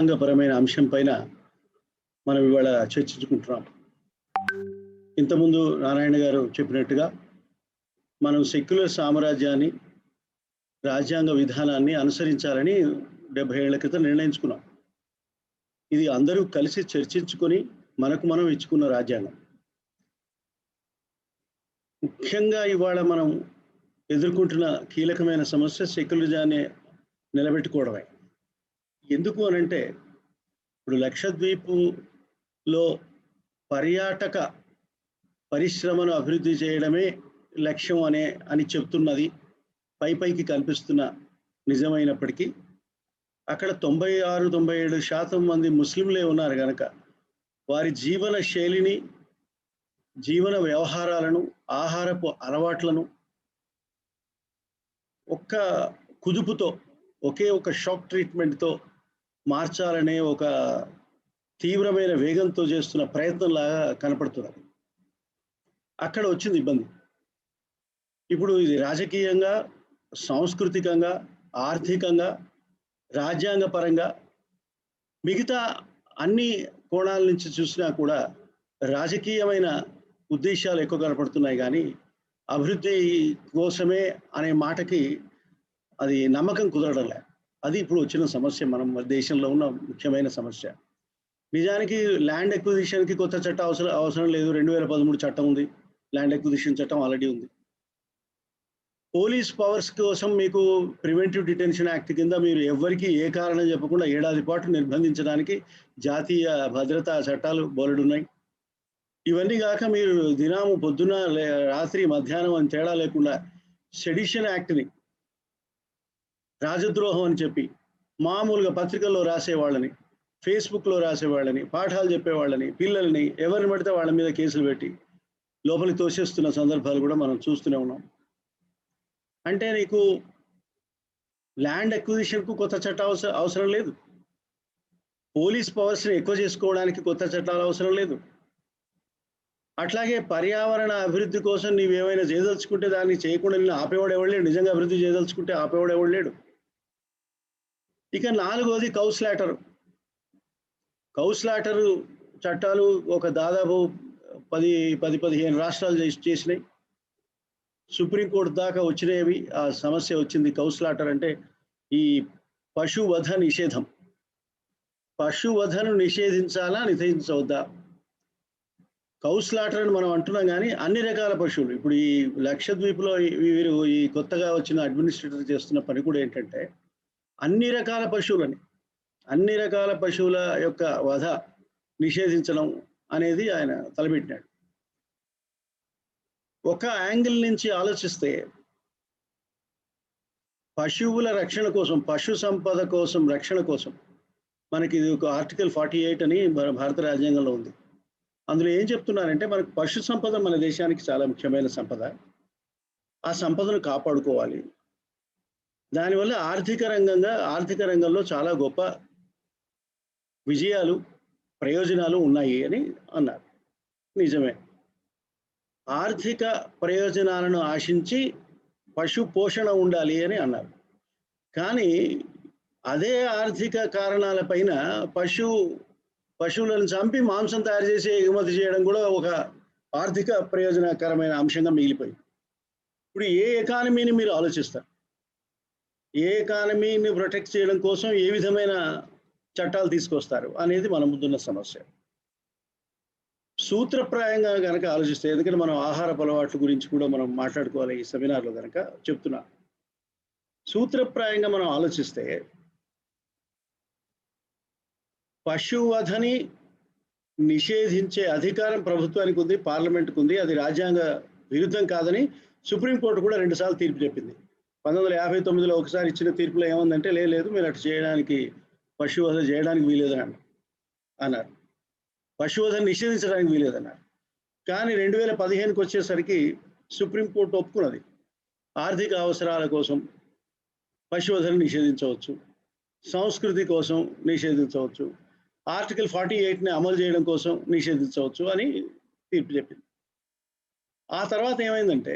రాజ్యాంగపరమైన అంశం పైన మనం ఇవాళ చర్చించుకుంటున్నాం. ఇంతకుముందు నారాయణ గారు చెప్పినట్టుగా మనం సెక్యులర్ సామ్రాజ్యాన్ని, రాజ్యాంగ విధానాన్ని అనుసరించాలని 70 ఏళ్ల క్రితం నిర్ణయించుకున్నాం. ఇది అందరూ కలిసి చర్చించుకొని మనకు మనం ఇచ్చుకున్న రాజ్యాంగం. ముఖ్యంగా ఇవాళ మనం ఎదుర్కొంటున్న కీలకమైన సమస్య సెక్యులరిజాన్ని నిలబెట్టుకోవడమే. ఎందుకు అనంటే ఇప్పుడు లక్షద్వీపులో పర్యాటక పరిశ్రమను అభివృద్ధి చేయడమే లక్ష్యం అని చెప్తున్నది పైకి కనిపిస్తున్న నిజమైనప్పటికీ అక్కడ 96-97% మంది ముస్లింలే ఉన్నారు కనుక వారి జీవన శైలిని, జీవన వ్యవహారాలను, ఆహారపు అలవాట్లను ఒక్క కుదుపుతో, ఒకే ఒక షాక్ ట్రీట్మెంట్తో మార్చాలనే ఒక తీవ్రమైన వేగంతో చేస్తున్న ప్రయత్నంలాగా కనపడుతున్నది. అక్కడ వచ్చింది ఇబ్బంది. ఇప్పుడు ఇది రాజకీయంగా, సాంస్కృతికంగా, ఆర్థికంగా, రాజ్యాంగపరంగా మిగతా అన్ని కోణాల నుంచి చూసినా కూడా రాజకీయమైన ఉద్దేశాలు ఎక్కువ కనపడుతున్నాయి కానీ అభివృద్ధి కోసమే అనే మాటకి అది నమ్మకం కుదరడం లేదు. అది ఇప్పుడు వచ్చిన సమస్య, మనం దేశంలో ఉన్న ముఖ్యమైన సమస్య. నిజానికి ల్యాండ్ ఎక్విజిషన్కి కొత్త చట్టం అవసరం లేదు. 2013 చట్టం ఉంది, ల్యాండ్ ఎక్విజిషన్ చట్టం ఆల్రెడీ ఉంది. పోలీస్ పవర్స్ కోసం మీకు ప్రివెంటివ్ డిటెన్షన్ యాక్ట్ కింద మీరు ఎవరికి ఏ కారణం చెప్పకుండా ఏడాది పాటు నిర్బంధించడానికి జాతీయ భద్రతా చట్టాలు బోలెడున్నాయి. ఇవన్నీ కాక మీరు దినాము పొద్దున రాత్రి మధ్యాహ్నం అని తేడా లేకుండా సెడిషన్ యాక్ట్ని రాజద్రోహం అని చెప్పి మామూలుగా పత్రికల్లో రాసేవాళ్ళని, ఫేస్బుక్లో రాసేవాళ్ళని, పాఠాలు చెప్పేవాళ్ళని, పిల్లల్ని ఎవరిని పడితే వాళ్ళ మీద కేసులు పెట్టి లోపలికి తోసేస్తున్న సందర్భాలు కూడా మనం చూస్తూనే ఉన్నాం. అంటే నీకు ల్యాండ్ ఎక్విజిషన్కు కొత్త చట్టాలు అవసరం లేదు, పోలీస్ పవర్స్ని ఎక్కువ చేసుకోవడానికి కొత్త చట్టాలు అవసరం లేదు. అట్లాగే పర్యావరణ అభివృద్ధి కోసం నీవేమైనా చేయదలుచుకుంటే దాన్ని చేయకుండా నిన్ను ఆపేవాడు ఎవడు లేడు. నిజంగా అభివృద్ధి చేయదలుచుకుంటే ఆపేవాడు ఎవడు లేడు. ఇక 4వది కౌస్లాటర్ చట్టాలు ఒక దాదాపు 10-15 రాష్ట్రాలు చేసినాయి. సుప్రీంకోర్టు దాకా వచ్చినవి. ఆ సమస్య వచ్చింది. కౌస్లాటర్ అంటే ఈ పశువధ నిషేధం. పశువధను నిషేధించాలా, నిషేధించవద్దా? కౌస్లాటర్ అని మనం అంటున్నాం కానీ అన్ని రకాల పశువులు, ఇప్పుడు ఈ లక్షద్వీప్లో వీరు ఈ కొత్తగా వచ్చిన అడ్మినిస్ట్రేటర్ చేస్తున్న పని కూడా ఏంటంటే అన్ని రకాల పశువుల యొక్క వధ నిషేధించడం అనేది ఆయన తలపెట్టినాడు. ఒక యాంగిల్ నుంచి ఆలోచిస్తే పశువుల రక్షణ కోసం, పశు సంపద కోసం, రక్షణ కోసం మనకి ఇది ఒక ఆర్టికల్ 48 అని భారత రాజ్యాంగంలో ఉంది. అందులో ఏం చెప్తున్నారంటే మనకు పశు సంపద మన దేశానికి చాలా ముఖ్యమైన సంపద. ఆ సంపదను కాపాడుకోవాలి. దానివల్ల ఆర్థిక రంగంలో చాలా గొప్ప విజయాలు, ప్రయోజనాలు ఉన్నాయి అని అన్నారు. నిజమే. ఆర్థిక ప్రయోజనాలను ఆశించి పశు పోషణ ఉండాలి అని అన్నారు. కానీ అదే ఆర్థిక కారణాల పైన పశువులను చంపి మాంసం తయారు చేసి ఎగుమతి చేయడం కూడా ఒక ఆర్థిక ప్రయోజనకరమైన అంశంగా మిగిలిపోయింది. ఇప్పుడు ఏ ఎకానమీని మీరు ఆలోచిస్తారు? ఏ ఎకానమీని ప్రొటెక్ట్ చేయడం కోసం ఏ విధమైన చట్టాలు తీసుకొస్తారు అనేది మన ముందున్న సమస్య. సూత్రప్రాయంగా కనుక ఆలోచిస్తే, ఎందుకంటే మనం ఆహారపు అలవాట్ల గురించి కూడా మనం మాట్లాడుకోవాలి ఈ సెమినార్లో కనుక చెప్తున్నా. సూత్రప్రాయంగా మనం ఆలోచిస్తే పశువధని నిషేధించే అధికారం ప్రభుత్వానికి ఉంది, పార్లమెంట్కి ఉంది. అది రాజ్యాంగ విరుద్ధం కాదని సుప్రీంకోర్టు కూడా 2 సార్లు తీర్పు చెప్పింది. 1959లో ఒకసారి ఇచ్చిన తీర్పులో ఏముందంటే లేదు మీరు అటు చేయడానికి, పశువధ చేయడానికి వీలేదని అన్నారు. పశువధను నిషేధించడానికి వీలేదన్నారు. కానీ 2015కి వచ్చేసరికి సుప్రీంకోర్టు ఒప్పుకున్నది. ఆర్థిక అవసరాల కోసం పశువధను నిషేధించవచ్చు, సంస్కృతి కోసం నిషేధించవచ్చు, ఆర్టికల్ 48ని అమలు చేయడం కోసం నిషేధించవచ్చు అని తీర్పు చెప్పింది. ఆ తర్వాత ఏమైందంటే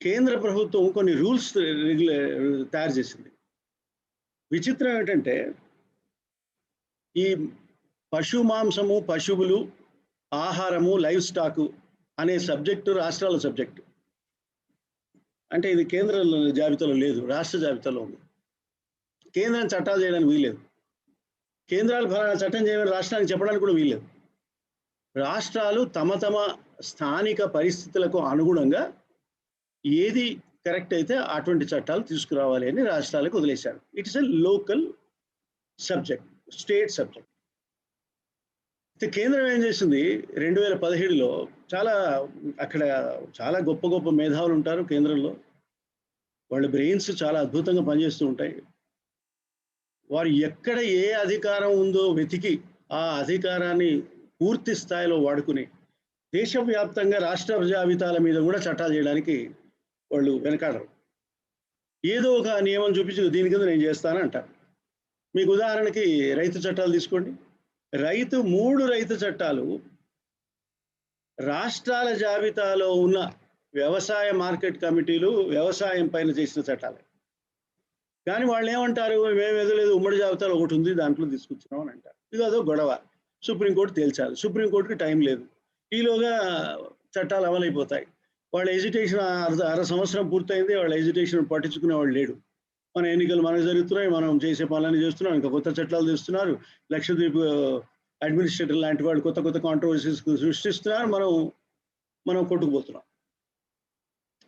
కేంద్ర ప్రభుత్వం కొన్ని రూల్స్ తయారు చేసింది. విచిత్రం ఏంటంటే ఈ పశు మాంసము, పశువులు, ఆహారము, లైవ్ స్టాకు అనే సబ్జెక్టు రాష్ట్రాల సబ్జెక్టు. అంటే ఇది కేంద్ర జాబితాలో లేదు, రాష్ట్ర జాబితాలో ఉంది. కేంద్రం చట్టాలు చేయడానికి వీల్లేదు. కేంద్రాలు ఫలానా చట్టం చేయమని రాష్ట్రానికి చెప్పడానికి కూడా వీల్లేదు. రాష్ట్రాలు తమ తమ స్థానిక పరిస్థితులకు అనుగుణంగా ఏది కరెక్ట్ అయితే అటువంటి చట్టాలు తీసుకురావాలి అని రాష్ట్రాలకు వదిలేశారు. It is a local subject, state subject. కేంద్రం ఏం చేసింది 2017లో అక్కడ చాలా గొప్ప గొప్ప మేధావులు ఉంటారు కేంద్రంలో. వాళ్ళ బ్రెయిన్స్ చాలా అద్భుతంగా పనిచేస్తూ ఉంటాయి. వారు ఎక్కడ ఏ అధికారం ఉందో వెతికి ఆ అధికారాన్ని పూర్తి స్థాయిలో వాడుకుని దేశవ్యాప్తంగా రాష్ట్ర జాబితాల మీద కూడా చట్టాలు చేయడానికి వాళ్ళు వెనకాడరు. ఏదో ఒక నియమం చూపించి దీని కింద నేను చేస్తానంటారు. మీకు ఉదాహరణకి రైతు చట్టాలు తీసుకోండి. 3 రైతు చట్టాలు రాష్ట్రాల జాబితాలో ఉన్న వ్యవసాయ మార్కెట్ కమిటీలు వ్యవసాయం పైన చేసిన చట్టాలే. కానీ వాళ్ళు ఏమంటారు, మేము ఎదులేదు, ఉమ్మడి జాబితాలో ఒకటి ఉంది, దాంట్లో తీసుకొచ్చినాం అని అంటారు. ఇది అదో గొడవ. సుప్రీంకోర్టు తేల్చాలి. సుప్రీంకోర్టుకి టైం లేదు. ఈలోగా చట్టాలు అమలైపోతాయి. వాళ్ళ ఎడ్యుకేషన్ అర సంవత్సరం పూర్తయింది, వాళ్ళ ఎడ్యుకేషన్ పట్టించుకునే వాళ్ళు లేడు. మన ఎన్నికలు మనకు జరుగుతున్నాయి, మనం చేసే పనులన్నీ చేస్తున్నాం, ఇంకా కొత్త చట్టాలు తెస్తున్నారు. లక్షద్వీప్ అడ్మినిస్ట్రేటర్ లాంటి వాళ్ళు కొత్త కొత్త కాంట్రవర్సీస్ సృష్టిస్తున్నారు. మనం కొట్టుకుపోతున్నాం.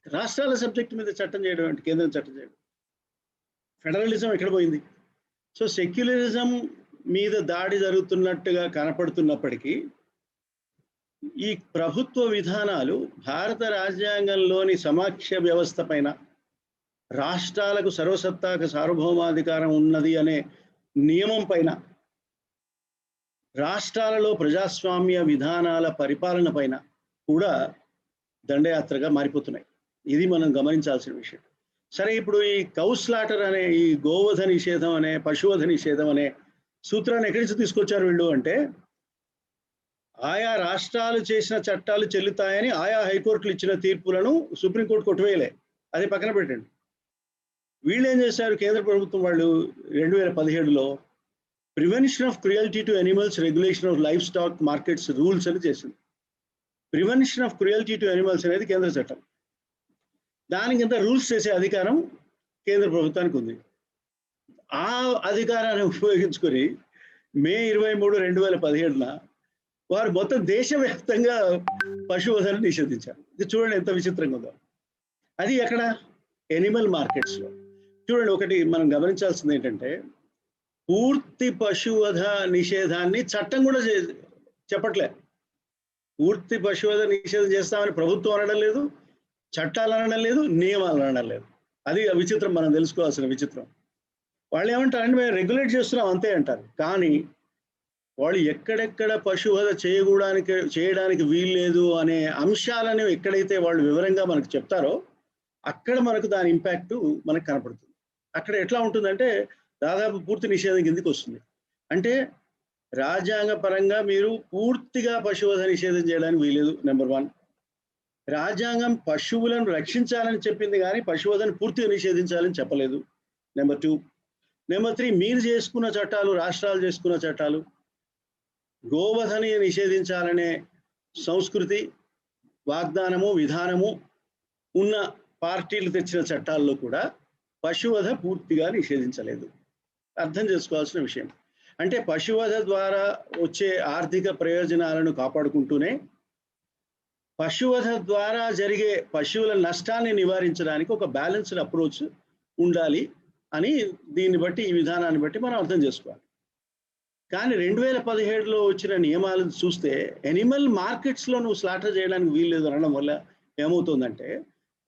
రాష్ట్రాల సబ్జెక్ట్ మీద చట్టం చేయడం అంటే కేంద్రం చట్టం చేయడం. ఫెడరలిజం ఎక్కడ పోయింది? సో సెక్యులరిజం మీద దాడి జరుగుతున్నట్టుగా కనపడుతున్నప్పటికీ ఈ ప్రభుత్వ విధానాలు భారత రాజ్యాంగంలోని సమాఖ్య వ్యవస్థ పైన, రాష్ట్రాలకు సర్వసత్తాక సార్వభౌమాధికారం ఉన్నది అనే నియమం పైన, రాష్ట్రాలలో ప్రజాస్వామ్య విధానాల పరిపాలన పైన కూడా దండయాత్రగా మారిపోతున్నాయి. ఇది మనం గమనించాల్సిన విషయం. సరే, ఇప్పుడు ఈ కౌస్లాటర్ అనే, ఈ గోవధ నిషేధం అనే, పశువధ నిషేధం అనే సూత్రాన్ని ఎక్కడి నుంచి తీసుకొచ్చారు వీళ్ళు అంటే, ఆయా రాష్ట్రాలు చేసిన చట్టాలు చెల్లుతాయని ఆయా హైకోర్టులు ఇచ్చిన తీర్పులను సుప్రీంకోర్టు కొట్టివేయలే. అది పక్కన పెట్టండి. వీళ్ళు ఏం చేశారు, కేంద్ర ప్రభుత్వం వాళ్ళు 2017లో prevention of cruelty to animals, regulation of live stock markets rules అని చేసింది. Prevention of cruelty to animals అనేది కేంద్ర చట్టం. దానికింత రూల్స్ చేసే అధికారం కేంద్ర ప్రభుత్వానికి ఉంది. ఆ అధికారాన్ని ఉపయోగించుకొని మే 23, 2017న వారు మొత్తం దేశవ్యాప్తంగా పశువధను నిషేధించారు. ఇది చూడండి ఎంత విచిత్రంగా ఉందో. అది ఎక్కడ? ఎనిమల్ మార్కెట్స్లో. చూడండి, ఒకటి మనం గమనించాల్సింది ఏంటంటే, పూర్తి పశువధ నిషేధాన్ని చట్టం కూడా చెప్పట్లే. పూర్తి పశువధ నిషేధం చేస్తామని ప్రభుత్వం అనడం లేదు, చట్టాలు అనడం లేదు, నియమాలు అనడం లేదు. అది విచిత్రం, మనం తెలుసుకోవాల్సిన విచిత్రం. వాళ్ళు ఏమంటారంటే మేము రెగ్యులేట్ చేస్తున్నాం అంతే అంటారు. కానీ వాళ్ళు ఎక్కడెక్కడ పశువధ చేయడానికి వీల్లేదు అనే అంశాలను ఎక్కడైతే వాళ్ళు వివరంగా మనకు చెప్తారో అక్కడ మనకు దాని ఇంపాక్ట్ మనకు కనపడుతుంది. అక్కడ ఎట్లా ఉంటుందంటే దాదాపు పూర్తి నిషేధం కిందకి వస్తుంది. అంటే రాజ్యాంగ పరంగా మీరు పూర్తిగా పశువధ నిషేధం చేయడానికి వీలేదు. నెంబర్ 1. రాజ్యాంగం పశువులను రక్షించాలని చెప్పింది కానీ పశువధను పూర్తిగా నిషేధించాలని చెప్పలేదు. నెంబర్ 2. నెంబర్ 3, మీరు చేసుకున్న చట్టాలు, రాష్ట్రాలు చేసుకున్న చట్టాలు గోవధని నిషేధించాలనే సంస్కృతి, వాగ్దానము, విధానము ఉన్న పార్టీలు తెచ్చిన చట్టాల్లో కూడా పశువధ పూర్తిగా నిషేధించలేదు. అర్థం చేసుకోవాల్సిన విషయం. అంటే పశువధ ద్వారా వచ్చే ఆర్థిక ప్రయోజనాలను కాపాడుకుంటూనే పశువధ ద్వారా జరిగే పశువుల నష్టాన్ని నివారించడానికి ఒక బ్యాలెన్స్డ్ అప్రోచ్ ఉండాలి అని దీన్ని బట్టి, ఈ విధానాన్ని బట్టి మనం అర్థం చేసుకోవాలి. కానీ 2017లో వచ్చిన నియమాలను చూస్తే ఎనిమల్ మార్కెట్స్లో నువ్వు స్లాటర్ చేయడానికి వీల్లేదు అనడం వల్ల ఏమవుతుందంటే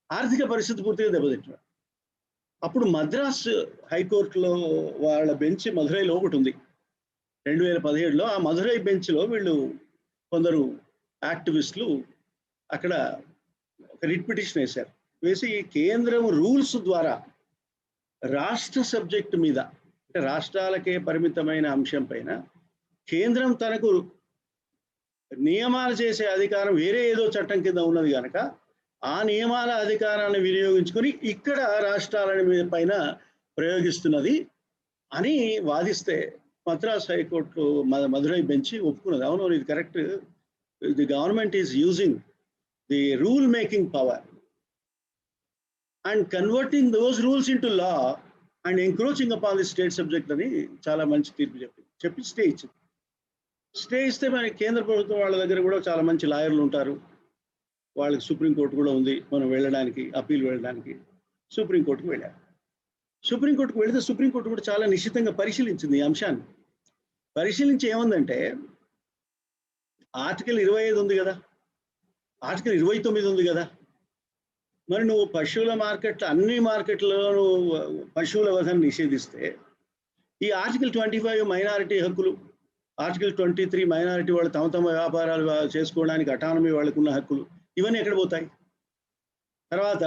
ఆర్థిక పరిస్థితి పూర్తిగా దెబ్బతింటారు. అప్పుడు మద్రాస్ హైకోర్టులో వాళ్ళ బెంచ్ మధురైలో ఒకటి ఉంది 2017లో. ఆ మధురై బెంచ్లో వీళ్ళు కొందరు యాక్టివిస్టులు అక్కడ ఒక రిట్ పిటిషన్ వేశారు. వేసి కేంద్రం రూల్స్ ద్వారా రాష్ట్ర సబ్జెక్టు మీద, అంటే రాష్ట్రాలకే పరిమితమైన అంశం పైన కేంద్రం తనకు నియమాలు చేసే అధికారం వేరే ఏదో చట్టం కింద ఉన్నది కనుక ఆ నియమాల అధికారాన్ని వినియోగించుకొని ఇక్కడ రాష్ట్రాల పైన ప్రయోగిస్తున్నది అని వాదిస్తే మద్రాస్ హైకోర్టు మదురై బెంచ్ ఒప్పుకున్నది. అవును, ఇది correct. The government is using the rule making power and converting those rules into law and encroaching upon the state subject అని చాలా మంచి తీర్పు చెప్పి స్టే ఇచ్చింది. స్టే ఇస్తే మరి కేంద్ర ప్రభుత్వం వాళ్ళ దగ్గర కూడా చాలా మంచి లాయర్లు ఉంటారు. వాళ్ళకి సుప్రీంకోర్టు కూడా ఉంది, మనం వెళ్ళడానికి, అప్పీల్ వెళ్ళడానికి. సుప్రీంకోర్టుకు వెళ్ళారు. సుప్రీంకోర్టుకు వెళితే సుప్రీంకోర్టు కూడా చాలా నిశ్చితంగా పరిశీలించింది ఈ అంశాన్ని. పరిశీలించి ఏముందంటే, ఆర్టికల్ 25 ఉంది కదా, ఆర్టికల్ 29 ఉంది కదా, మరి నువ్వు పశువుల మార్కెట్, అన్ని మార్కెట్లలో నువ్వు పశువుల వధను నిషేధిస్తే, ఈ ఆర్టికల్ 25 మైనారిటీ హక్కులు, ఆర్టికల్ 23 మైనారిటీ వాళ్ళు తమ తమ వ్యాపారాలు చేసుకోవడానికి అటానమీ వాళ్ళకు ఉన్న హక్కులు, ఇవన్నీ ఎక్కడ పోతాయి? తర్వాత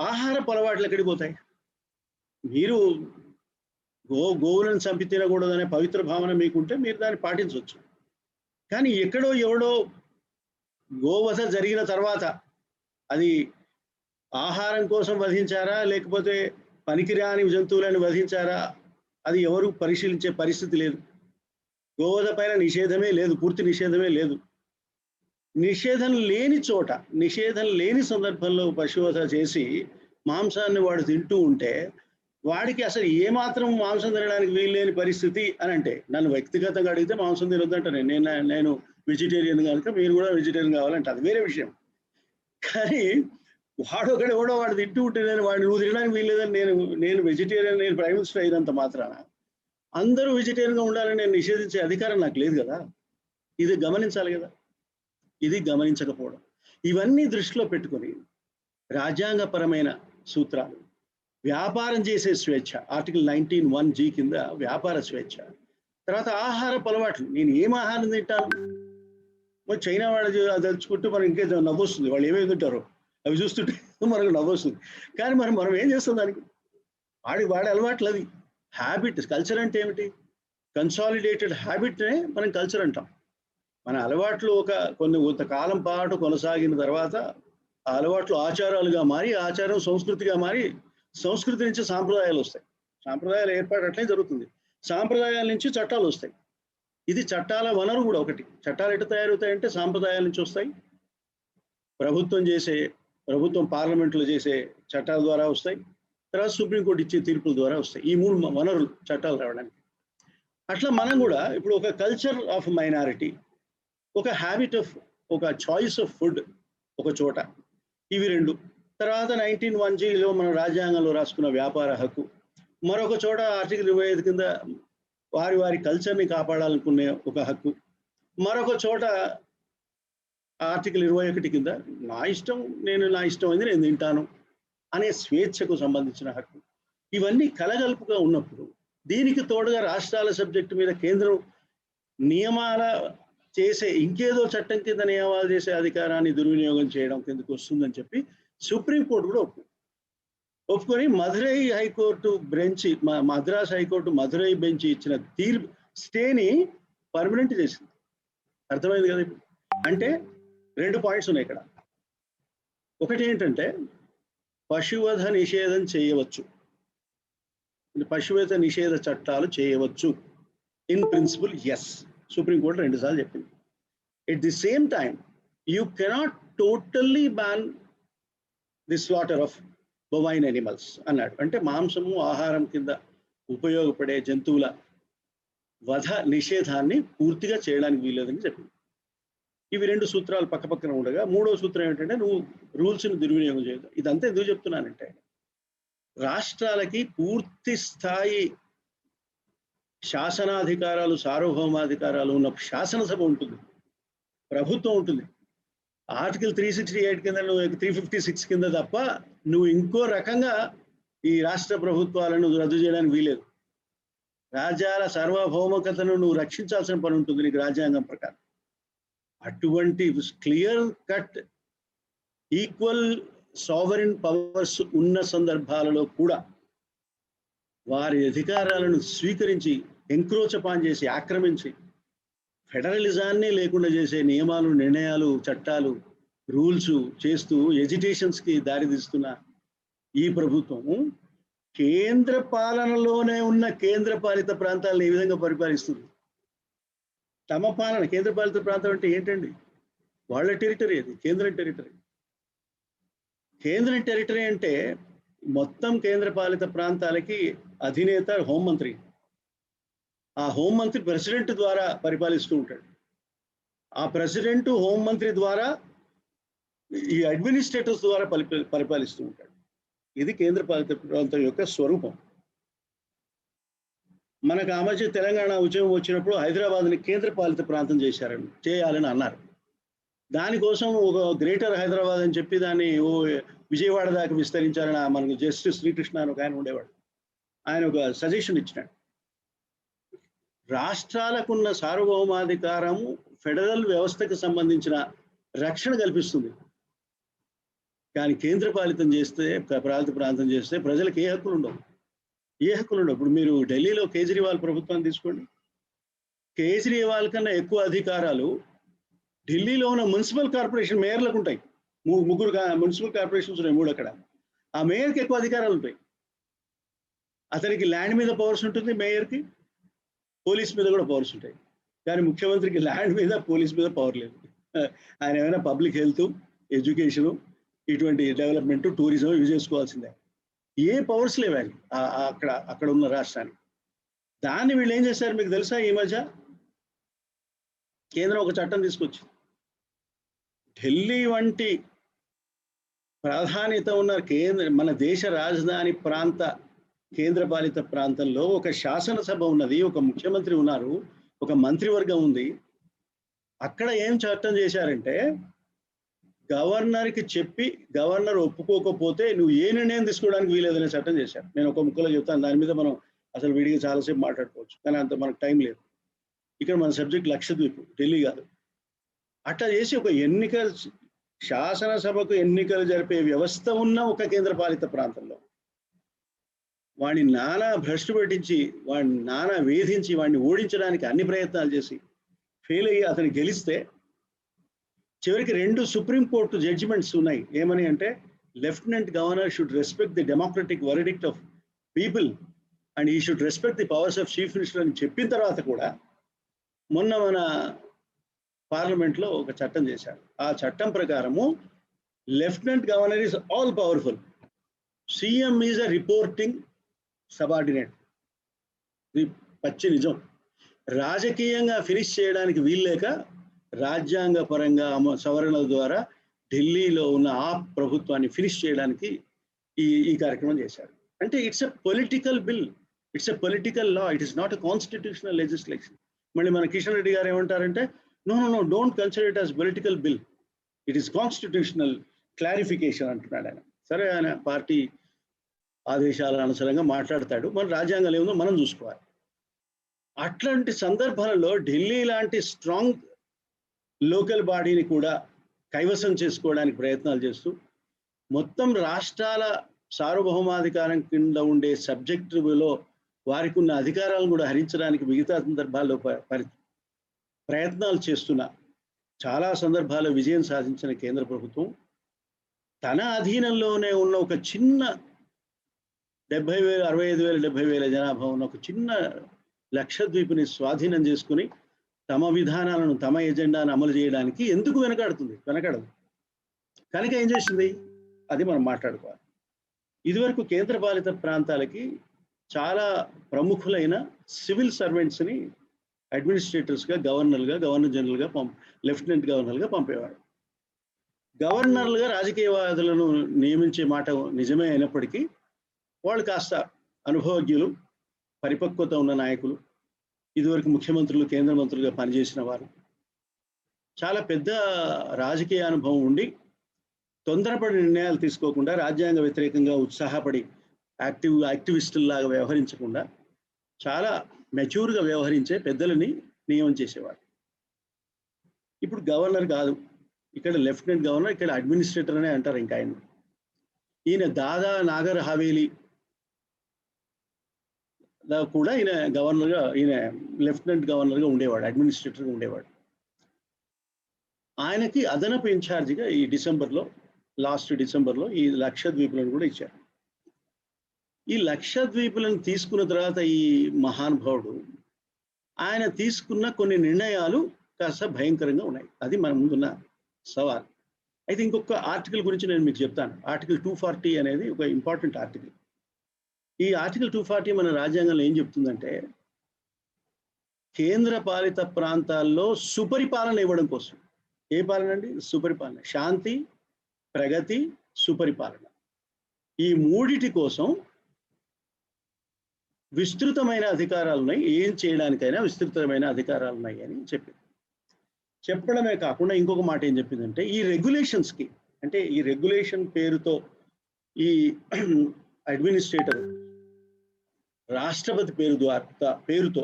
ఆహారపు అలవాట్లు ఎక్కడికి పోతాయి? మీరు గోవులను చంపి తినకూడదనే పవిత్ర భావన మీకుంటే మీరు దాన్ని పాటించవచ్చు. కానీ ఎక్కడో ఎవడో గోవధ జరిగిన తర్వాత అది ఆహారం కోసం వధించారా, లేకపోతే పనికిరాని జంతువులను వధించారా, అది ఎవరు పరిశీలించే పరిస్థితి లేదు. గోవధ పైన నిషేధమే లేదు, పూర్తి నిషేధమే లేదు. నిషేధం లేని చోట, నిషేధం లేని సందర్భంలో పశువధ చేసి మాంసాన్ని వాడు తింటూ ఉంటే వాడికి అసలు ఏమాత్రం మాంసం తినడానికి వీల్లేని పరిస్థితి అని అంటే, నన్ను వ్యక్తిగతంగా అడిగితే మాంసం తినొద్దంటాను. నేను వెజిటేరియన్ కనుక మీరు కూడా వెజిటేరియన్ కావాలంటే అది వేరే విషయం. కానీ వాడు తింటూ ఉంటే నువ్వు తినడానికి వీల్లేదని నేను వెజిటేరియన్, నేను ప్రైమ్ మినిస్టర్ అయినంత మాత్రాన అందరూ వెజిటేరియన్గా ఉండాలని నేను నిషేధించే అధికారం నాకు లేదు కదా. ఇది గమనించాలి కదా. ఇది గమనించకపోవడం, ఇవన్నీ దృష్టిలో పెట్టుకొని రాజ్యాంగపరమైన సూత్రాలు, వ్యాపారం చేసే స్వేచ్ఛ, ఆర్టికల్ 19(1)G కింద వ్యాపార స్వేచ్ఛ, తర్వాత ఆహారపు అలవాట్లు, నేను ఏం ఆహారం తింటాను, మరి చైనా వాళ్ళు తలుచుకుంటూ మనం ఇంకేదో నవ్వొస్తుంది, వాళ్ళు ఏమేమి తింటారో అవి చూస్తుంటే మనకు నవ్వొస్తుంది. కానీ మనం ఏం చేస్తాం దానికి? వాడి అలవాట్లు అది. హ్యాబిట్, కల్చర్ అంటే ఏమిటి? కన్సాలిడేటెడ్ హ్యాబిట్నే మనం కల్చర్ అంటాం. మన అలవాట్లు కొంతకాలం పాటు కొనసాగిన తర్వాత ఆ అలవాట్లు ఆచారాలుగా మారి, ఆచారం సంస్కృతిగా మారి, సంస్కృతి నుంచి సాంప్రదాయాలు వస్తాయి. సాంప్రదాయాల ఏర్పాటు అట్లే జరుగుతుంది. సాంప్రదాయాల నుంచి చట్టాలు వస్తాయి. ఇది చట్టాల వనరు కూడా ఒకటి. చట్టాలు ఎట్లా తయారవుతాయంటే సాంప్రదాయాల నుంచి వస్తాయి. ప్రభుత్వం పార్లమెంట్లో చేసే చట్టాల ద్వారా వస్తాయి. తర్వాత సుప్రీంకోర్టు ఇచ్చే తీర్పుల ద్వారా వస్తాయి. ఈ 3 వనరులు చట్టాలు రావడానికి. అట్లా మనం కూడా ఇప్పుడు ఒక కల్చర్ ఆఫ్ మైనారిటీ, ఒక హ్యాబిట్ ఆఫ్, ఒక చాయిస్ ఆఫ్ ఫుడ్ ఒక చోట, ఇవి 2. తర్వాత 19(1)Gలో మన రాజ్యాంగంలో రాసుకున్న వ్యాపార హక్కు, మరొక చోట ఆర్టికల్ 25 కింద వారి కల్చర్ని కాపాడాలనుకునే ఒక హక్కు, మరొక చోట ఆర్టికల్ 21 కింద నా ఇష్టం అయింది నేను తింటాను అనే స్వేచ్ఛకు సంబంధించిన హక్కు. ఇవన్నీ కలగలుపుగా ఉన్నప్పుడు దీనికి తోడుగా రాష్ట్రాల సబ్జెక్టు మీద కేంద్రం నియమాల చేసే, ఇంకేదో చట్టం కింద నియమాలు చేసే అధికారాన్ని దుర్వినియోగం చేయడం కిందకు వస్తుందని చెప్పి సుప్రీంకోర్టు కూడా ఒప్పుకొని Madurai high court bench, Madras high court Madurai bench ఇచ్చిన స్టేని పర్మనెంట్ చేసింది. అర్థమైంది కదా? అంటే 2 పాయింట్స్ ఉన్నాయి ఇక్కడ. ఒకటి ఏంటంటే పశువధ నిషేధం చేయవచ్చు, పశువధ నిషేధ చట్టాలు చేయవచ్చు ఇన్ ప్రిన్సిపల్, ఎస్, సుప్రీంకోర్టు 2 సార్లు చెప్పింది. At the same time you cannot totally ban the slaughter of bovine animals అన్నాడు. అంటే మాంసము ఆహారం కింద ఉపయోగపడే జంతువుల వధ నిషేధాన్ని పూర్తిగా చేయడానికి వీల్లేదని చెప్పింది. ఇవి 2 సూత్రాలు పక్కపక్కన ఉండగా, 3వ సూత్రం ఏంటంటే నువ్వు రూల్స్ని దుర్వినియోగం చేయదు. ఇదంతా ఎందుకు చెప్తున్నానంటే, రాష్ట్రాలకి పూర్తి స్థాయి శాసనాధికారాలు, సార్వభౌమాధికారాలు ఉన్న శాసనసభ ఉంటుంది, ప్రభుత్వం ఉంటుంది. ఆర్టికల్ 368 కింద, 356 కింద తప్ప నువ్వు ఇంకో రకంగా ఈ రాష్ట్ర ప్రభుత్వాలను రద్దు చేయడానికి వీలేదు. రాజ్యాల సార్వభౌమకతను నువ్వు రక్షించాల్సిన పని ఉంటుంది నీకు రాజ్యాంగం ప్రకారం. అటువంటి clear cut equal sovereign powers ఉన్న సందర్భాలలో కూడా వారి అధికారాలను స్వీకరించి ఎంక్రోచ్ అపాన్ చేసి, ఆక్రమించి, ఫెడరలిజాన్ని లేకుండా చేసే నియమాలు, నిర్ణయాలు, చట్టాలు, రూల్స్ చేస్తూ ఎజిటేషన్స్కి దారితీస్తున్న ఈ ప్రభుత్వం కేంద్ర పాలనలోనే ఉన్న కేంద్ర పాలిత ప్రాంతాలను ఏ విధంగా పరిపాలిస్తుంది? తమ పాలన కేంద్ర పాలిత ప్రాంతం అంటే ఏంటండి? వాళ్ళ టెరిటరీ అది, కేంద్రం టెరిటరీ. కేంద్రం టెరిటరీ అంటే మొత్తం కేంద్ర పాలిత ప్రాంతాలకి అధినేత హోంమంత్రి. ఆ హోంమంత్రి ప్రెసిడెంట్ ద్వారా పరిపాలిస్తూ ఉంటాడు. ఆ ప్రెసిడెంట్ హోంమంత్రి ద్వారా ఈ అడ్మినిస్ట్రేటర్స్ ద్వారా పరిపాలిస్తూ ఉంటాడు. ఇది కేంద్ర పాలిత ప్రాంతం యొక్క స్వరూపం. మనకు ఆ మధ్య తెలంగాణ ఉద్యమం వచ్చినప్పుడు హైదరాబాద్ని కేంద్ర పాలిత ప్రాంతం చేయాలని అన్నారు. దానికోసం ఒక గ్రేటర్ హైదరాబాద్ అని చెప్పి దాన్ని విజయవాడ దాకా విస్తరించాలని మనకు జస్టిస్ శ్రీకృష్ణ అని ఒక ఆయన ఉండేవాడు. ఆయన ఒక సజెషన్ ఇచ్చినాడు. రాష్ట్రాలకున్న సార్వభౌమాధికారము ఫెడరల్ వ్యవస్థకు సంబంధించిన రక్షణ కల్పిస్తుంది. కానీ కేంద్ర పాలితం చేస్తే, పాలిత ప్రాంతం చేస్తే ప్రజలకు ఏ హక్కులు ఉండవు. ఇప్పుడు మీరు ఢిల్లీలో కేజ్రీవాల్ ప్రభుత్వాన్ని తీసుకోండి. కేజ్రీవాల్ కన్నా ఎక్కువ అధికారాలు ఢిల్లీలో ఉన్న మున్సిపల్ కార్పొరేషన్ మేయర్లకు ఉంటాయి. ముగ్గురు మున్సిపల్ కార్పొరేషన్స్ ఉన్నాయి, 3 అక్కడ. ఆ మేయర్కి ఎక్కువ అధికారాలు ఉంటాయి. అతనికి ల్యాండ్ మీద పవర్స్ ఉంటుంది, మేయర్కి పోలీస్ మీద కూడా పవర్స్ ఉంటాయి. కానీ ముఖ్యమంత్రికి ల్యాండ్ మీద, పోలీస్ మీద పవర్ లేదు. ఆయన ఏమైనా పబ్లిక్ హెల్త్, ఎడ్యుకేషను, ఇటువంటి డెవలప్మెంట్, టూరిజం ఇవి చేసుకోవాల్సిందే. ఏ పవర్స్ లేవు అక్కడ ఉన్న రాష్ట్రానికి. దాన్ని వీళ్ళు ఏం చేశారు మీకు తెలుసా? ఈ మధ్య కేంద్రం ఒక చట్టం తీసుకొచ్చి ఢిల్లీ వంటి ప్రాధాన్యత ఉన్న మన దేశ రాజధాని ప్రాంత కేంద్రపాలిత ప్రాంతంలో ఒక శాసనసభ ఉన్నది, ఒక ముఖ్యమంత్రి ఉన్నారు, ఒక మంత్రివర్గం ఉంది. అక్కడ ఏం చట్టం చేశారంటే గవర్నర్కి చెప్పి గవర్నర్ ఒప్పుకోకపోతే నువ్వు ఏ నిర్ణయం తీసుకోవడానికి వీలేదనే చట్టం చేశారు. నేను ఒక ముక్కలో చెప్తాను, దాని మీద మనం అసలు విడిగా చాలాసేపు మాట్లాడుకోవచ్చు, కానీ అంత మనకు టైం లేదు. ఇక్కడ మన సబ్జెక్ట్ లక్షద్వీప్, ఢిల్లీ కాదు. అట్లా చేసి ఒక శాసనసభకు ఎన్నికలు జరిపే వ్యవస్థ ఉన్న ఒక కేంద్రపాలిత ప్రాంతంలో వాడిని నానా భ్రష్టు పట్టించి, వాడిని నానా వేధించి, వాడిని ఓడించడానికి అన్ని ప్రయత్నాలు చేసి ఫెయిల్ అయ్యి అతను గెలిస్తే చివరికి 2 సుప్రీంకోర్టు జడ్జిమెంట్స్ ఉన్నాయి. ఏమని అంటే lieutenant governor should respect the democratic verdict of people and he should respect the powers of chief minister అని చెప్పిన తర్వాత కూడా మొన్న మన పార్లమెంట్లో ఒక చట్టం చేశారు. ఆ చట్టం ప్రకారము lieutenant governor is all powerful, CM is a reporting subordinate. ఇది పచ్చి నిజం. రాజకీయంగా ఫినిష్ చేయడానికి వీల్లేక రాజ్యాంగ పరంగా సవరణల ద్వారా ఢిల్లీలో ఉన్న ఆ ప్రభుత్వాన్ని ఫినిష్ చేయడానికి ఈ కార్యక్రమం చేశారు. అంటే it's a political bill, it's a political law, it is not a constitutional legislation. మళ్ళీ మన కిషన్ రెడ్డి గారు ఏమంటారంటే no don't consider it as political bill, it is constitutional clarification అంటున్నాడు ఆయన. సరే, ఆయన పార్టీ ఆదేశాల అనుసారంగా మాట్లాడతాడు, మన రాజ్యాంగంలో ఏముందో మనం చూసుకోవాలి. అట్లాంటి సందర్భాలలో ఢిల్లీ లాంటి స్ట్రాంగ్ లోకల్ బాడీని కూడా కైవసం చేసుకోవడానికి ప్రయత్నాలు చేస్తూ మొత్తం రాష్ట్రాల సార్వభౌమాధికారం కింద ఉండే సబ్జెక్టులో వారికి ఉన్న అధికారాలను కూడా హరించడానికి మిగతా సందర్భాల్లో ప్రయత్నాలు చేస్తున్న, చాలా సందర్భాల్లో విజయం సాధించిన కేంద్ర ప్రభుత్వం తన అధీనంలోనే ఉన్న ఒక చిన్న 70,000, 65,000, 70,000 జనాభా ఉన్న ఒక చిన్న లక్షద్వీపుని స్వాధీనం చేసుకుని తమ విధానాలను, తమ ఎజెండాను అమలు చేయడానికి ఎందుకు వెనకడదు. కనుక ఏం చేసింది, అది మనం మాట్లాడుకోవాలి. ఇదివరకు కేంద్రపాలిత ప్రాంతాలకి చాలా ప్రముఖులైన సివిల్ సర్వెంట్స్ని అడ్మినిస్ట్రేటర్స్గా, గవర్నర్ జనరల్గా, లెఫ్టినెంట్ గవర్నర్గా పంపేవారు. గవర్నర్లుగా రాజకీయవాదులను నియమించే మాట నిజమే అయినప్పటికీ వాళ్ళు కాస్త అనుభవజ్ఞులు, పరిపక్వత ఉన్న నాయకులు, ఇదివరకు ముఖ్యమంత్రులు, కేంద్ర మంత్రులుగా పనిచేసిన వారు, చాలా పెద్ద రాజకీయ అనుభవం ఉండి తొందరపడి నిర్ణయాలు తీసుకోకుండా, రాజ్యాంగ వ్యతిరేకంగా ఉత్సాహపడి యాక్టివిస్టుల్లాగా వ్యవహరించకుండా చాలా మెచ్యూర్గా వ్యవహరించే పెద్దలని నియమం చేసేవారు. ఇప్పుడు గవర్నర్ కాదు, ఇక్కడ లెఫ్టినెంట్ గవర్నర్, ఇక్కడ అడ్మినిస్ట్రేటర్ అనే అంటారు. ఇంకా ఈయన దాదా నాగర్ హవేలీ కూడా ఈయన గవర్నర్గా, ఈయన లెఫ్టినెంట్ గవర్నర్గా ఉండేవాడు, అడ్మినిస్ట్రేటర్గా ఉండేవాడు. ఆయనకి అదనపు ఇన్ఛార్జిగా ఈ లాస్ట్ డిసెంబర్లో ఈ లక్షద్వీపులను కూడా ఇచ్చారు. ఈ లక్షద్వీపులను తీసుకున్న తర్వాత ఈ మహానుభావుడు ఆయన తీసుకున్న కొన్ని నిర్ణయాలు కాస్త భయంకరంగా ఉన్నాయి. అది మన ముందున్న సవాల్. అయితే ఇంకొక ఆర్టికల్ గురించి నేను మీకు చెప్తాను. ఆర్టికల్ 240 అనేది ఒక ఇంపార్టెంట్ ఆర్టికల్. ఈ ఆర్టికల్ 240 మన రాజ్యాంగంలో ఏం చెప్తుందంటే, కేంద్ర పాలిత ప్రాంతాల్లో సుపరిపాలన ఇవ్వడం కోసం. ఏ పాలన అండి? సుపరిపాలన. శాంతి, ప్రగతి, సుపరిపాలన. ఈ మూడిటి కోసం విస్తృతమైన అధికారాలు ఉన్నాయి. ఏం చేయడానికైనా విస్తృతమైన అధికారాలు ఉన్నాయి అని చెప్పింది. చెప్పడమే కాకుండా ఇంకొక మాట ఏం చెప్పిందంటే, ఈ రెగ్యులేషన్స్కి, అంటే ఈ రెగ్యులేషన్ పేరుతో ఈ అడ్మినిస్ట్రేటర్ రాష్ట్రపతి పేరుతో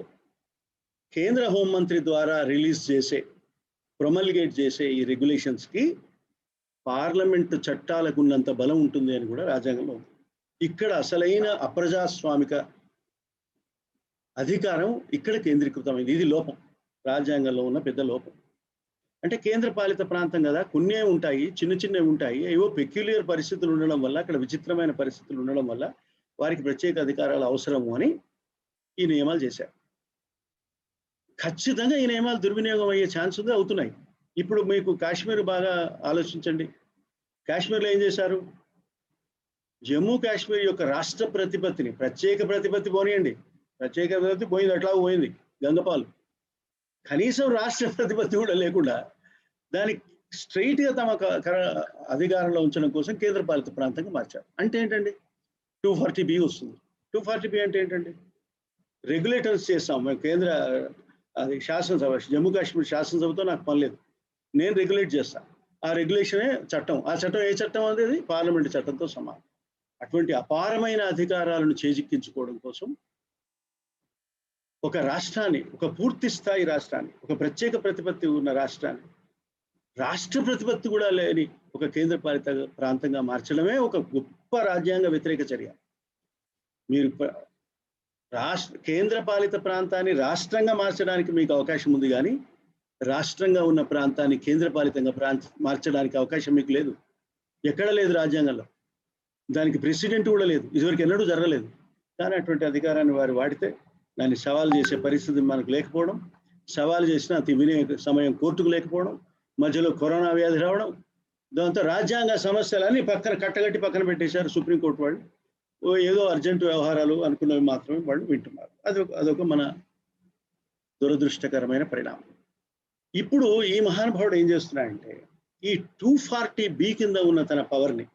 కేంద్ర హోంమంత్రి ద్వారా రిలీజ్ చేసే, ప్రొమల్గేట్ చేసే ఈ రెగ్యులేషన్స్కి పార్లమెంటు చట్టాలకు ఉన్నంత బలం ఉంటుంది అని కూడా రాజ్యాంగంలో ఉంది. ఇక్కడ అసలైన అప్రజాస్వామిక అధికారం ఇక్కడ కేంద్రీకృతమైంది. ఇది లోపం, రాజ్యాంగంలో ఉన్న పెద్ద లోపం. అంటే కేంద్ర పాలిత ప్రాంతం కదా, కొన్నే ఉంటాయి, చిన్న చిన్నవి ఉంటాయి, ఏవో పెక్యులియర్ పరిస్థితులు ఉండడం వల్ల, అక్కడ విచిత్రమైన పరిస్థితులు ఉండడం వల్ల వారికి ప్రత్యేక అధికారాలు అవసరము అని ఈ నియమాలు చేశారు. ఖచ్చితంగా ఈ నియమాలు దుర్వినియోగం అయ్యే ఛాన్స్ ఉంది, అవుతున్నాయి. ఇప్పుడు మీకు కాశ్మీర్ బాగా ఆలోచించండి. కాశ్మీర్లో ఏం చేశారు? జమ్మూ కాశ్మీర్ యొక్క రాష్ట్ర ప్రతిపత్తిని, ప్రత్యేక ప్రతిపత్తి పోనీయండి, ప్రత్యేక ప్రతిపత్తి పోయింది, అట్లా పోయింది గంగపాలు. కనీసం రాష్ట్ర ప్రతిపత్తి కూడా లేకుండా దానికి స్ట్రైట్గా తమ అధికారంలో ఉంచడం కోసం కేంద్ర పాలిత ప్రాంతంగా మార్చారు. అంటే ఏంటండి? 240B వస్తుంది. 240B అంటే ఏంటండి? రెగ్యులేటర్స్ చేస్తాం మేము, కేంద్ర అది శాసనసభ, జమ్మూ కాశ్మీర్ శాసనసభతో నాకు పని లేదు, నేను రెగ్యులేట్ చేస్తాను. ఆ రెగ్యులేషనే చట్టం. ఆ చట్టం ఏ చట్టం అనేది? పార్లమెంటు చట్టంతో సమానం. అటువంటి అపారమైన అధికారాలను చేజిక్కించుకోవడం కోసం ఒక రాష్ట్రాన్ని, ఒక పూర్తి స్థాయి రాష్ట్రాన్ని, ఒక ప్రత్యేక ప్రతిపత్తి ఉన్న రాష్ట్రాన్ని రాష్ట్ర ప్రతిపత్తి కూడా లేని ఒక కేంద్ర పాలిత ప్రాంతంగా మార్చడమే ఒక గొప్ప రాజ్యాంగ వ్యతిరేక చర్య. మీరు కేంద్ర పాలిత ప్రాంతాన్ని రాష్ట్రంగా మార్చడానికి మీకు అవకాశం ఉంది, కానీ రాష్ట్రంగా ఉన్న ప్రాంతాన్ని కేంద్ర పాలితంగా మార్చడానికి అవకాశం మీకు లేదు. ఎక్కడ లేదు రాజ్యాంగంలో. దానికి ప్రెసిడెంట్ కూడా లేదు, ఇదివరకు ఎన్నడూ జరగలేదు. కానీ అటువంటి అధికారాన్ని వారు వాడితే దాన్ని సవాల్ చేసే పరిస్థితి మనకు లేకపోవడం, సవాల్ చేసిన అతి వినే సమయం కోర్టుకు లేకపోవడం, మధ్యలో కరోనా వ్యాధి రావడం, దాంతో రాజ్యాంగ సమస్యలన్నీ కట్టగట్టి పక్కన పెట్టేశారు సుప్రీంకోర్టు వాళ్ళు. ఏదో అర్జెంటు వ్యవహారాలు అనుకున్నవి మాత్రమే వాళ్ళు వింటున్నారు. అదొక మన దురదృష్టకరమైన పరిణామం. ఇప్పుడు ఈ మహానుభావుడు ఏం చేస్తున్నాడంటే, ఈ 240B కింద ఉన్న తన పవర్ని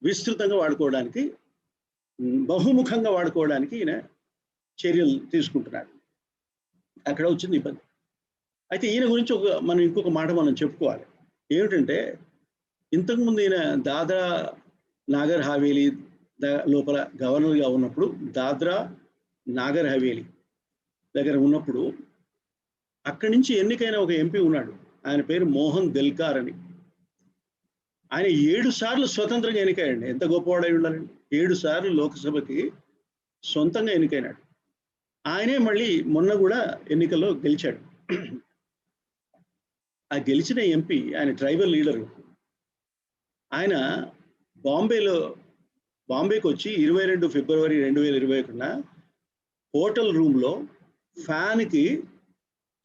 విస్తృతంగా వాడుకోవడానికి, బహుముఖంగా వాడుకోవడానికి ఈయన చర్యలు తీసుకుంటున్నాడు. అక్కడ వచ్చింది ఇబ్బంది. అయితే ఈయన గురించి ఇంకొక మాట మనం చెప్పుకోవాలి. ఏమిటంటే, ఇంతకుముందు ఈయన దాద్రా నాగర్ హవేలీ లోపల గవర్నర్గా ఉన్నప్పుడు, దాద్రా నాగర్ హవేలీ దగ్గర ఉన్నప్పుడు అక్కడి నుంచి ఎన్నికైన ఒక ఎంపీ ఉన్నాడు. ఆయన పేరు మోహన్ దెల్కార్ అని. ఆయన 7 సార్లు స్వతంత్రంగా ఎన్నికయ్యాడు. ఎంత గొప్పవాడై ఉండాలండి! 7 సార్లు లోక్సభకి సొంతంగా ఎన్నికైనాడు. ఆయనే మళ్ళీ మొన్న కూడా ఎన్నికల్లో గెలిచాడు. ఆ గెలిచిన ఎంపీ, ఆయన ట్రైబల్ లీడరు. ఆయన బాంబేకి వచ్చి 22 ఫిబ్రవరి 2021 హోటల్ రూమ్లో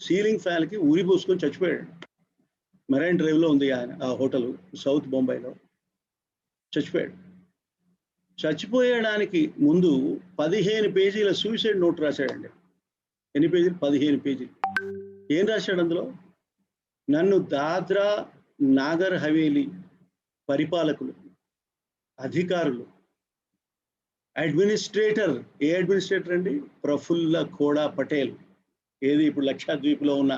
సీలింగ్ ఫ్యాన్కి ఊరి పోసుకొని చచ్చిపోయాడు. మెరైన్ డ్రైవ్లో ఉంది ఆయన ఆ హోటల్, సౌత్ బొంబాయిలో. చచ్చిపోయాడు. చచ్చిపోయడానికి ముందు 15 పేజీల సూసైడ్ నోట్ రాశాడండి. ఎన్ని పేజీలు? 15 పేజీలు. ఏం రాశాడు అందులో? నన్ను దాద్రా నాగర్ హవేలీ పరిపాలకులు, అధికారులు, అడ్మినిస్ట్రేటర్, ఏ అడ్మినిస్ట్రేటర్ అండి? ప్రఫుల్ల ఖోడా పటేల్, ఏది ఇప్పుడు లక్షద్వీప్లో ఉన్న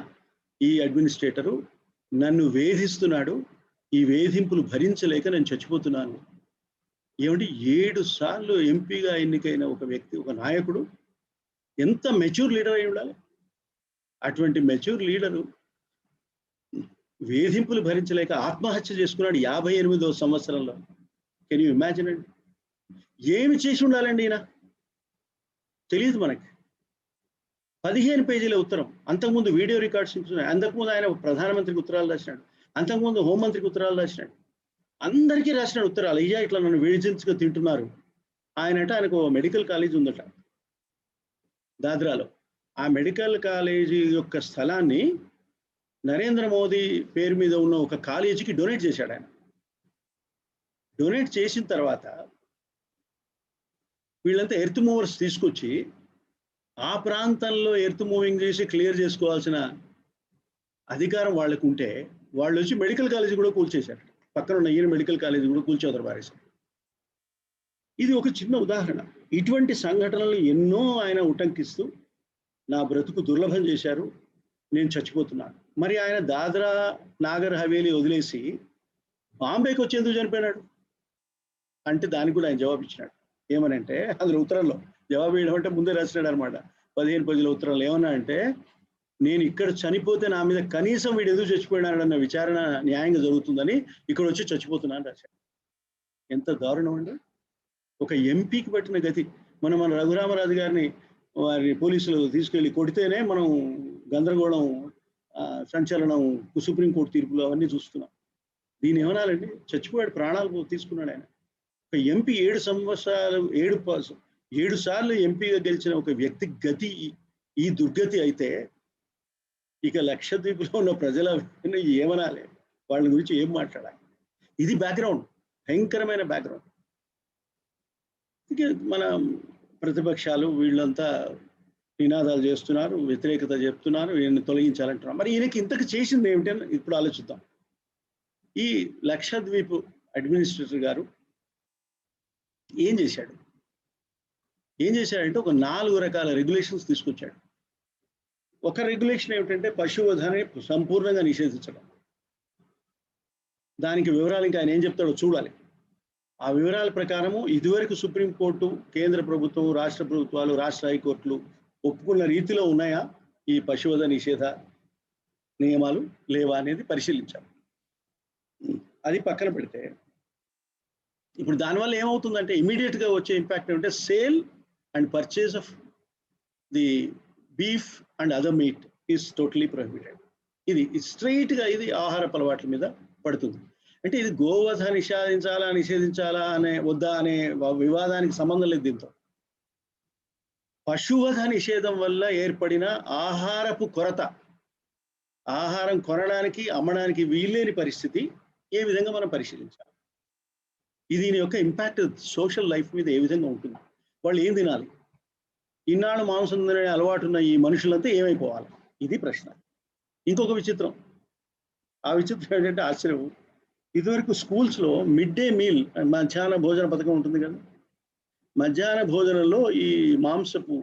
ఈ అడ్మినిస్ట్రేటరు నన్ను వేధిస్తున్నాడు, ఈ వేధింపులు భరించలేక నేను చచ్చిపోతున్నాను. ఏమంటే 7 సార్లు ఎంపీగా ఎన్నికైన ఒక వ్యక్తి, ఒక నాయకుడు ఎంత మెచ్యూర్ లీడర్ అయి ఉండాలి? అటువంటి మెచ్యూర్ లీడరు వేధింపులు భరించలేక ఆత్మహత్య చేసుకున్నాడు 58వ సంవత్సరంలో. కెన్ యూ ఇమాజిన్ అండి? ఏమి చేసి ఉండాలండి ఈయన? తెలియదు మనకి. 15 పేజీల ఉత్తరం. అంతకుముందు వీడియో రికార్డ్స్ ఉంటున్నాయి. అంతకుముందు ఆయన ప్రధానమంత్రికి ఉత్తరాలు రాసినాడు, అంతకుముందు హోంమంత్రికి ఉత్తరాలు రాసినాడు, అందరికీ రాసినాడు ఉత్తరాలు. అయ్యా ఇట్లా నన్ను వేధించుగా తింటున్నారు, ఆయనకు మెడికల్ కాలేజ్ ఉందట దాద్రాలో. ఆ మెడికల్ కాలేజీ యొక్క స్థలాన్ని నరేంద్ర మోదీ పేరు మీద ఉన్న ఒక కాలేజీకి డొనేట్ చేశాడు ఆయన. డొనేట్ చేసిన తర్వాత వీళ్ళంతా ఎర్త్ మూవర్స్ తీసుకొచ్చి ఆ ప్రాంతంలో ఎర్త్ మూవింగ్ చేసి క్లియర్ చేసుకోవాల్సిన అధికారం వాళ్ళకు ఉంటే వాళ్ళు వచ్చి మెడికల్ కాలేజీ కూడా కూల్చేశారు. పక్కన ఉన్న ఈయన మెడికల్ కాలేజీ కూడా కూల్చోదరు పారేశారు. ఇది ఒక చిన్న ఉదాహరణ. ఇటువంటి సంఘటనలు ఎన్నో ఆయన ఉటంకిస్తూ నా బ్రతుకు దుర్లభం చేశారు, నేను చచ్చిపోతున్నాను. మరి ఆయన దాద్రా నాగర్ హవేలీ వదిలేసి బాంబేకి వచ్చి ఎందుకు చనిపోయినాడు అంటే దానికి కూడా ఆయన జవాబు ఇచ్చినాడు. ఏమనంటే అందులో ఉత్తరంలో జవాబు వేయడం అంటే ముందే రాసినాడు అనమాట. 15 పేజీల ఉత్తరంలో ఏమన్నా అంటే, నేను ఇక్కడ చనిపోతే నా మీద కనీసం వీడు ఎందుకు చచ్చిపోయినాడన్న విచారణ న్యాయంగా జరుగుతుందని ఇక్కడ వచ్చి చచ్చిపోతున్నాను రాశాడు. ఎంత దారుణం అండి. ఒక ఎంపీకి పట్టిన గతి. మన రఘురామరాజు గారిని వారి పోలీసులు తీసుకెళ్లి కొడితేనే మనం గందరగోళం, సంచలనం, సుప్రీంకోర్టు తీర్పులు అవన్నీ చూస్తున్నాం. దీని ఏమనాలండి, చచ్చిపోయాడు, ప్రాణాలు తీసుకున్నాడు ఆయన. ఒక ఎంపీ 7 సార్లు ఎంపీగా గెలిచిన ఒక వ్యక్తి గతి ఈ దుర్గతి అయితే ఇక లక్షద్వీప్లో ఉన్న ప్రజల ఏమనాలి, వాళ్ళ గురించి ఏం మాట్లాడాలి? ఇది బ్యాక్గ్రౌండ్, భయంకరమైన బ్యాక్గ్రౌండ్. ఇక మన ప్రతిపక్షాలు వీళ్ళంతా నినాదాలు చేస్తున్నారు, వ్యతిరేకత చెప్తున్నారు, ఈయన్ని తొలగించాలంటున్నారు. మరి ఈయనకి ఇంతకు చేసింది ఏమిటని ఇప్పుడు ఆలోచిద్దాం. ఈ లక్షద్వీప్ అడ్మినిస్ట్రేటర్ గారు ఏం చేశాడంటే ఒక 4 రకాల రెగ్యులేషన్స్ తీసుకొచ్చాడు. ఒక రెగ్యులేషన్ ఏమిటంటే పశువధని సంపూర్ణంగా నిషేధించడం. దానికి వివరాలు ఇంకా ఆయన ఏం చెప్తాడో చూడాలి. ఆ వివరాల ప్రకారము ఇదివరకు సుప్రీంకోర్టు, కేంద్ర ప్రభుత్వం, రాష్ట్ర ప్రభుత్వాలు, రాష్ట్ర హైకోర్టులు ఒప్పుకున్న రీతిలో ఉన్నాయా ఈ పశువధ నిషేధ నియమాలు, లేవా అనేది పరిశీలించాలి. అది పక్కన పెడితే ఇప్పుడు దానివల్ల ఏమవుతుందంటే ఇమీడియట్గా వచ్చే ఇంపాక్ట్ ఏమంటే sale and purchase of the beef and other meet is totally prohibited. ఇది స్ట్రైట్గా ఇది ఆహారపు అలవాట్ల మీద పడుతుంది. అంటే ఇది గోవధ నిషేధించాలా వద్దా అనే వివాదానికి సంబంధం లేదు దీంతో. పశువధ నిషేధం వల్ల ఏర్పడిన ఆహారపు కొరత, ఆహారం కొనడానికి అమ్మడానికి వీల్లేని పరిస్థితి ఏ విధంగా మనం పరిశీలించాలి. దీని యొక్క ఇంపాక్ట్ సోషల్ లైఫ్ మీద ఏ విధంగా ఉంటుంది, వాళ్ళు ఏం తినాలి, ఇన్నాళ్ళు మాంసం తినే అలవాటు ఉన్న ఈ మనుషులంతా ఏమైపోవాలి, ఇది ప్రశ్న. ఇంకొక విచిత్రం, ఆ విచిత్రం ఏంటంటే ఆశ్చర్యం, ఇదివరకు స్కూల్స్లో మిడ్ డే మీల్, మధ్యాహ్న భోజన పథకం ఉంటుంది కదా, మధ్యాహ్న భోజనంలో ఈ మాంసపు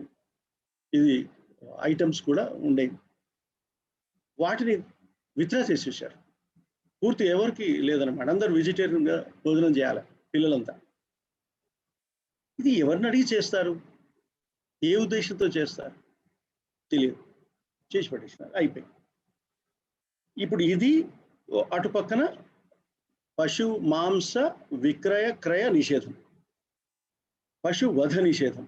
ఐటమ్స్ కూడా ఉండేవి. వాటిని విత్డ్రా చేసేసారు, పూర్తి ఎవరికి లేదన్నమాట. అందరూ వెజిటేరియన్గా భోజనం చేయాలి పిల్లలంతా. ఇది ఎవరిని అడిగి చేస్తారు, ఏ ఉద్దేశంతో చేస్తారు తెలియదు, చేసి పట్టేసినారు, అయిపోయింది. ఇప్పుడు ఇది అటు పక్కన పశు మాంస విక్రయ క్రయ నిషేధం, పశువధ నిషేధం,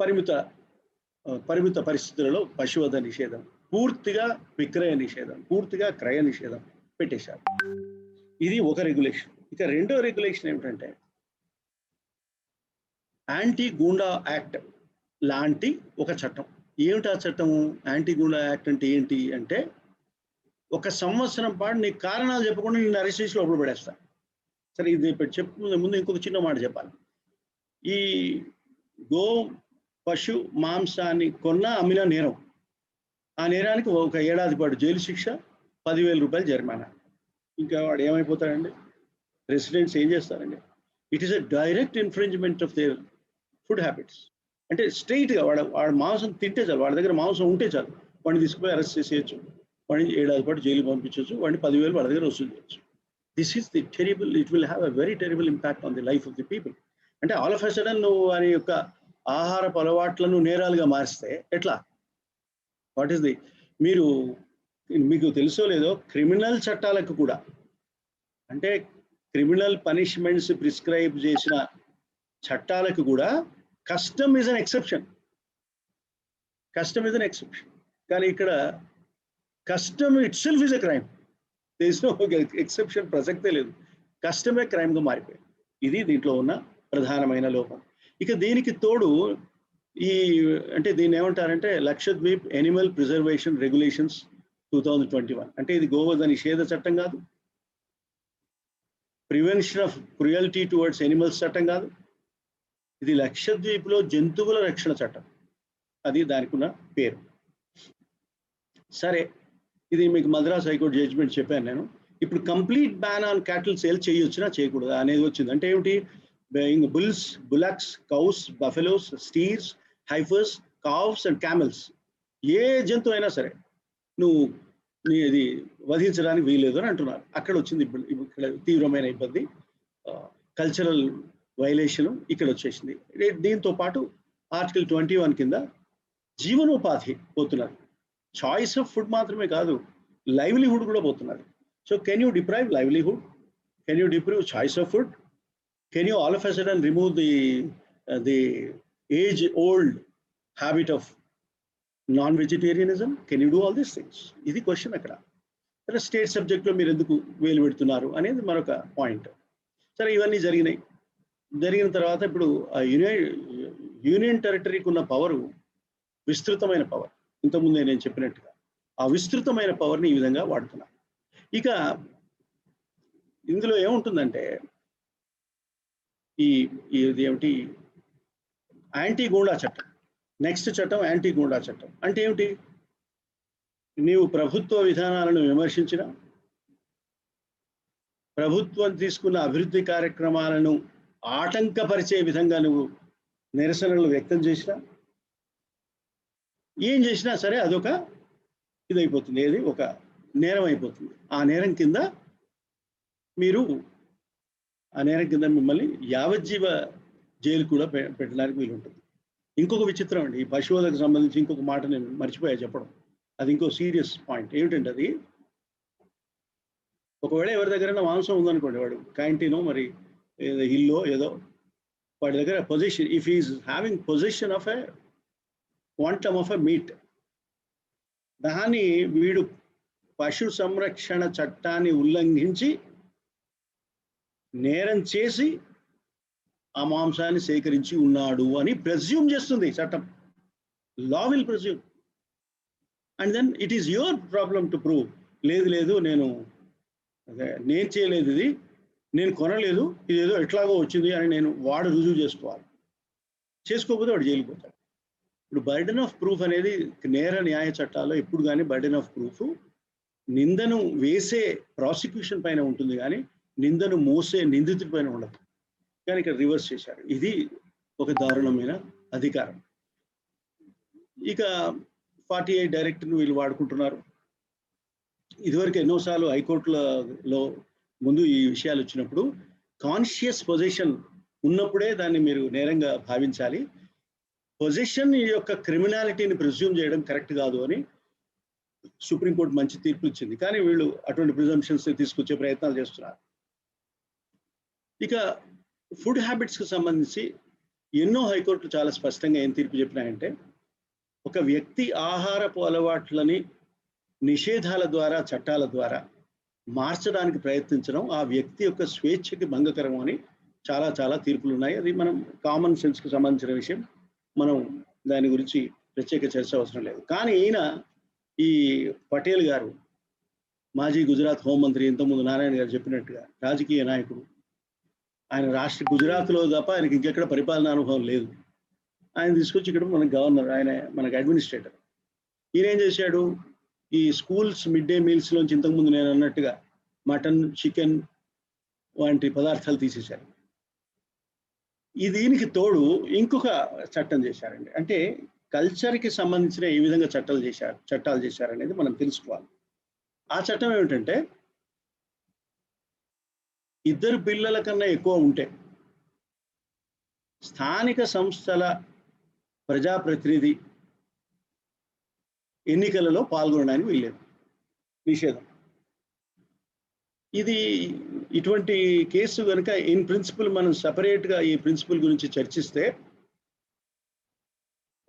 పరిమిత పరిస్థితులలో పశువధ నిషేధం, పూర్తిగా విక్రయ నిషేధం, పూర్తిగా క్రయ నిషేధం పెట్టేశారు. ఇది ఒక రెగ్యులేషన్. ఇక రెండో రెగ్యులేషన్ ఏమిటంటే యాంటీ గూండా యాక్ట్ లాంటి ఒక చట్టం. ఏమిటి ఆ చట్టము? యాంటీ గూండా యాక్ట్ అంటే ఏంటి అంటే, 1 సంవత్సరం పాటు నీకు కారణాలు చెప్పకుండా నిన్ను అరెస్ట్ చేసి లోపల పడేస్తా. సరే, ఇది చెప్పుకునే ముందు ఇంకొక చిన్న మాట చెప్పాలి. ఈ పశు మాంసాన్ని అమ్మిన నేరం, ఆ నేరానికి 1 ఏడాది పాటు జైలు శిక్ష, 10,000 రూపాయలు జరిమానా. ఇంకా వాడు ఏమైపోతాడండి? రెసిడెంట్స్ ఏం చేస్తారండి? It is a direct infringement of their food habits. అంటే స్ట్రైట్గా వాడు మాంసం తింటే చాలు, వాడి దగ్గర మాంసం ఉంటే చాలు, వాడిని తీసుకుపోయి అరెస్ట్ చేసేయచ్చు, వాడిని 7 ఏడాది పాటు జైలు పంపించవచ్చు, వాడిని 10,000 వాడి దగ్గర వసూలు చేయొచ్చు. This is the terrible, it will have a very terrible impact on the life of the people. అంటే ఆల్ ఆఫ్ ఎ సడన్ నువ్వు వారి యొక్క ఆహారపు అలవాట్లను నేరాలుగా మారిస్తే ఎట్లా? వాట్ ఈస్ ది, మీకు తెలుసో లేదో, క్రిమినల్ చట్టాలకు కూడా, అంటే క్రిమినల్ పనిష్మెంట్స్ ప్రిస్క్రైబ్ చేసిన చట్టాలకు కూడా కస్టమ్ ఈజ్ అన్ ఎక్సెప్షన్. కానీ ఇక్కడ custom itself is a crime. There is no exception, ప్రసక్తే లేదు. కస్టమే క్రైమ్గా మారిపోయింది. ఇది దీంట్లో ఉన్న ప్రధానమైన లోపం. ఇక దీనికి తోడు ఈ అంటే దీన్ని ఏమంటారంటే లక్షద్వీప్ ఎనిమల్ ప్రిజర్వేషన్ రెగ్యులేషన్స్ 2021. అంటే ఇది గోవధ నిషేధ చట్టం కాదు, prevention of cruelty towards animals చట్టం కాదు, ఇది లక్షద్వీప్లో జంతువుల రక్షణ చట్టం. అది దానికి ఉన్న పేరు. సరే, ఇది మీకు మద్రాస్ హైకోర్టు జడ్జిమెంట్ చెప్పాను నేను. ఇప్పుడు complete ban on cattle sale చేయొచ్చునా చేయకూడదా అనేది వచ్చింది. అంటే ఏమిటి? Bulls, bullocks, cows, buffaloes, steers, heifers, calves and camels, ఏ జంతువు అయినా సరే నువ్వు ఇది వధించడానికి వీల్లేదు అని అంటున్నారు. అక్కడ వచ్చింది ఇక్కడ తీవ్రమైన ఇబ్బంది, కల్చరల్ వైలేషన్ ఇక్కడ వచ్చేసింది. దీంతో పాటు ఆర్టికల్ 21 కింద జీవనోపాధి పోతున్నారు. చాయిస్ ఆఫ్ ఫుడ్ మాత్రమే కాదు, లైవ్లీహుడ్ కూడా పోతున్నారు. So can you deprive livelihood? Can you deprive choice of food? Can you all of a sudden remove the age old habit of non-vegetarianism? Can you do all these things? ఇది question. అక్కడ సరే, state సబ్జెక్ట్లో మీరు ఎందుకు వేలు పెడుతున్నారు అనేది మరొక పాయింట్. సరే, ఇవన్నీ జరిగిన తర్వాత ఇప్పుడు యూనియన్ టెరిటరీకి ఉన్న పవరు విస్తృతమైన పవర్. ఇంతకుముందే నేను చెప్పినట్టుగా ఆ విస్తృతమైన పవర్ని ఈ విధంగా వాడుతున్నారు. ఇక ఇందులో ఏముంటుందంటే ఇది ఏమిటి? యాంటీ గూండా చట్టం. నెక్స్ట్ చట్టం యాంటీ గూండా చట్టం. అంటే ఏమిటి? నీవు ప్రభుత్వ విధానాలను విమర్శించిన, ప్రభుత్వం తీసుకున్న అభివృద్ధి కార్యక్రమాలను ఆటంకపరిచే విధంగా నువ్వు నిరసనలు వ్యక్తం చేసినా, ఏం చేసినా సరే అదొక ఇదైపోతుంది, ఏది ఒక నేరం అయిపోతుంది. ఆ నేరం కింద మిమ్మల్ని యావజ్జీవ జైలు కూడా పెట్టడానికి వీలుంటుంది. ఇంకొక విచిత్రం అండి, ఈ పశువులకు సంబంధించి ఇంకొక మాట నేను మర్చిపోయా చెప్పడం. అది ఇంకో సీరియస్ పాయింట్. ఏమిటంటే, అది ఒకవేళ ఎవరి దగ్గరైనా మాంసం ఉందనుకోండి, వాడు క్యాంటీనో మరి ఇల్లో ఏదో వాడి దగ్గర position, if is having position of a quantum of a meet, దాన్ని వీడు పశు సంరక్షణ చట్టాన్ని ఉల్లంఘించి నేరం చేసి ఆ మాంసాన్ని సేకరించి ఉన్నాడు అని ప్రెజ్యూమ్ చేస్తుంది చట్టం. Law will presume, and then it is your problem to prove. లేదు నేను చేయలేదు, ఇది నేను కొనలేదు, ఇదేదో ఎట్లాగో వచ్చింది అని వాడు రుజువు చేసుకోవాలి. చేసుకోకపోతే వాడు జైలుకి పోతాడు. ఇప్పుడు బర్డెన్ ఆఫ్ ప్రూఫ్ అనేది నేర న్యాయ చట్టాల్లో ఎప్పుడు కానీ బర్డెన్ ఆఫ్ ప్రూఫ్ నిందను వేసే ప్రాసిక్యూషన్ పైన ఉంటుంది, కానీ నిందను మోసే నిందితుడి పైన ఉండదు. కానీ ఇక్కడ రివర్స్ చేశారు. ఇది ఒక దారుణమైన అధికారం. ఇక 48 డైరెక్ట్ను వీళ్ళు వాడుకుంటున్నారు. ఇదివరకు ఎన్నోసార్లు హైకోర్టులలో ముందు ఈ విషయాలు వచ్చినప్పుడు కాన్షియస్ పొజిషన్ ఉన్నప్పుడే దాన్ని మీరు నేరంగా భావించాలి. పొజిషన్ యొక్క క్రిమినాలిటీని ప్రిజ్యూమ్ చేయడం కరెక్ట్ కాదు అని సుప్రీంకోర్టు మంచి తీర్పు ఇచ్చింది. కానీ వీళ్ళు అటువంటి ప్రిజంప్షన్స్ తీసుకొచ్చే ప్రయత్నాలు చేస్తున్నారు. ఇక ఫుడ్ హ్యాబిట్స్కి సంబంధించి ఎన్నో హైకోర్టులు చాలా స్పష్టంగా ఏం తీర్పు చెప్పినాయంటే, ఒక వ్యక్తి ఆహారపు అలవాట్లని నిషేధాల ద్వారా, చట్టాల ద్వారా మార్చడానికి ప్రయత్నించడం ఆ వ్యక్తి యొక్క స్వేచ్ఛకి భంగకరం అని చాలా చాలా తీర్పులు ఉన్నాయి. అది మనం కామన్ సెన్స్కి సంబంధించిన విషయం, మనం దాని గురించి ప్రత్యేక చర్చ అవసరం లేదు. కానీ ఈ పటేల్ గారు, మాజీ గుజరాత్ హోంమంత్రి, ఇంతకుముందు నారాయణ గారు చెప్పినట్టుగా రాజకీయ నాయకుడు, ఆయన గుజరాత్లో తప్ప ఆయనకి ఇంకెక్కడ పరిపాలనా అనుభవం లేదు. ఆయన తీసుకొచ్చి ఇక్కడ మనకు గవర్నర్, ఆయన మనకు అడ్మినిస్ట్రేటర్. ఈయన ఏం చేశాడు? ఈ స్కూల్స్ మిడ్ డే మీల్స్లోంచి ఇంతకుముందు నేను అన్నట్టుగా మటన్, చికెన్ వంటి పదార్థాలు తీసేశారు. దీనికి తోడు ఇంకొక చట్టం చేశారండి. అంటే కల్చర్కి సంబంధించిన ఏ విధంగా చట్టాలు చేశారనేది మనం తెలుసుకోవాలి. ఆ చట్టం ఏమిటంటే, 2 పిల్లల కన్నా ఎక్కువ ఉంటే స్థానిక సంస్థల ప్రజాప్రతినిధి ఎన్నికలలో పాల్గొనడానికి వీల్లేదు, నిషేధం. ఇటువంటి కేసు కనుక ఇన్ ప్రిన్సిపల్ మనం సపరేట్గా ఈ ప్రిన్సిపల్ గురించి చర్చిస్తే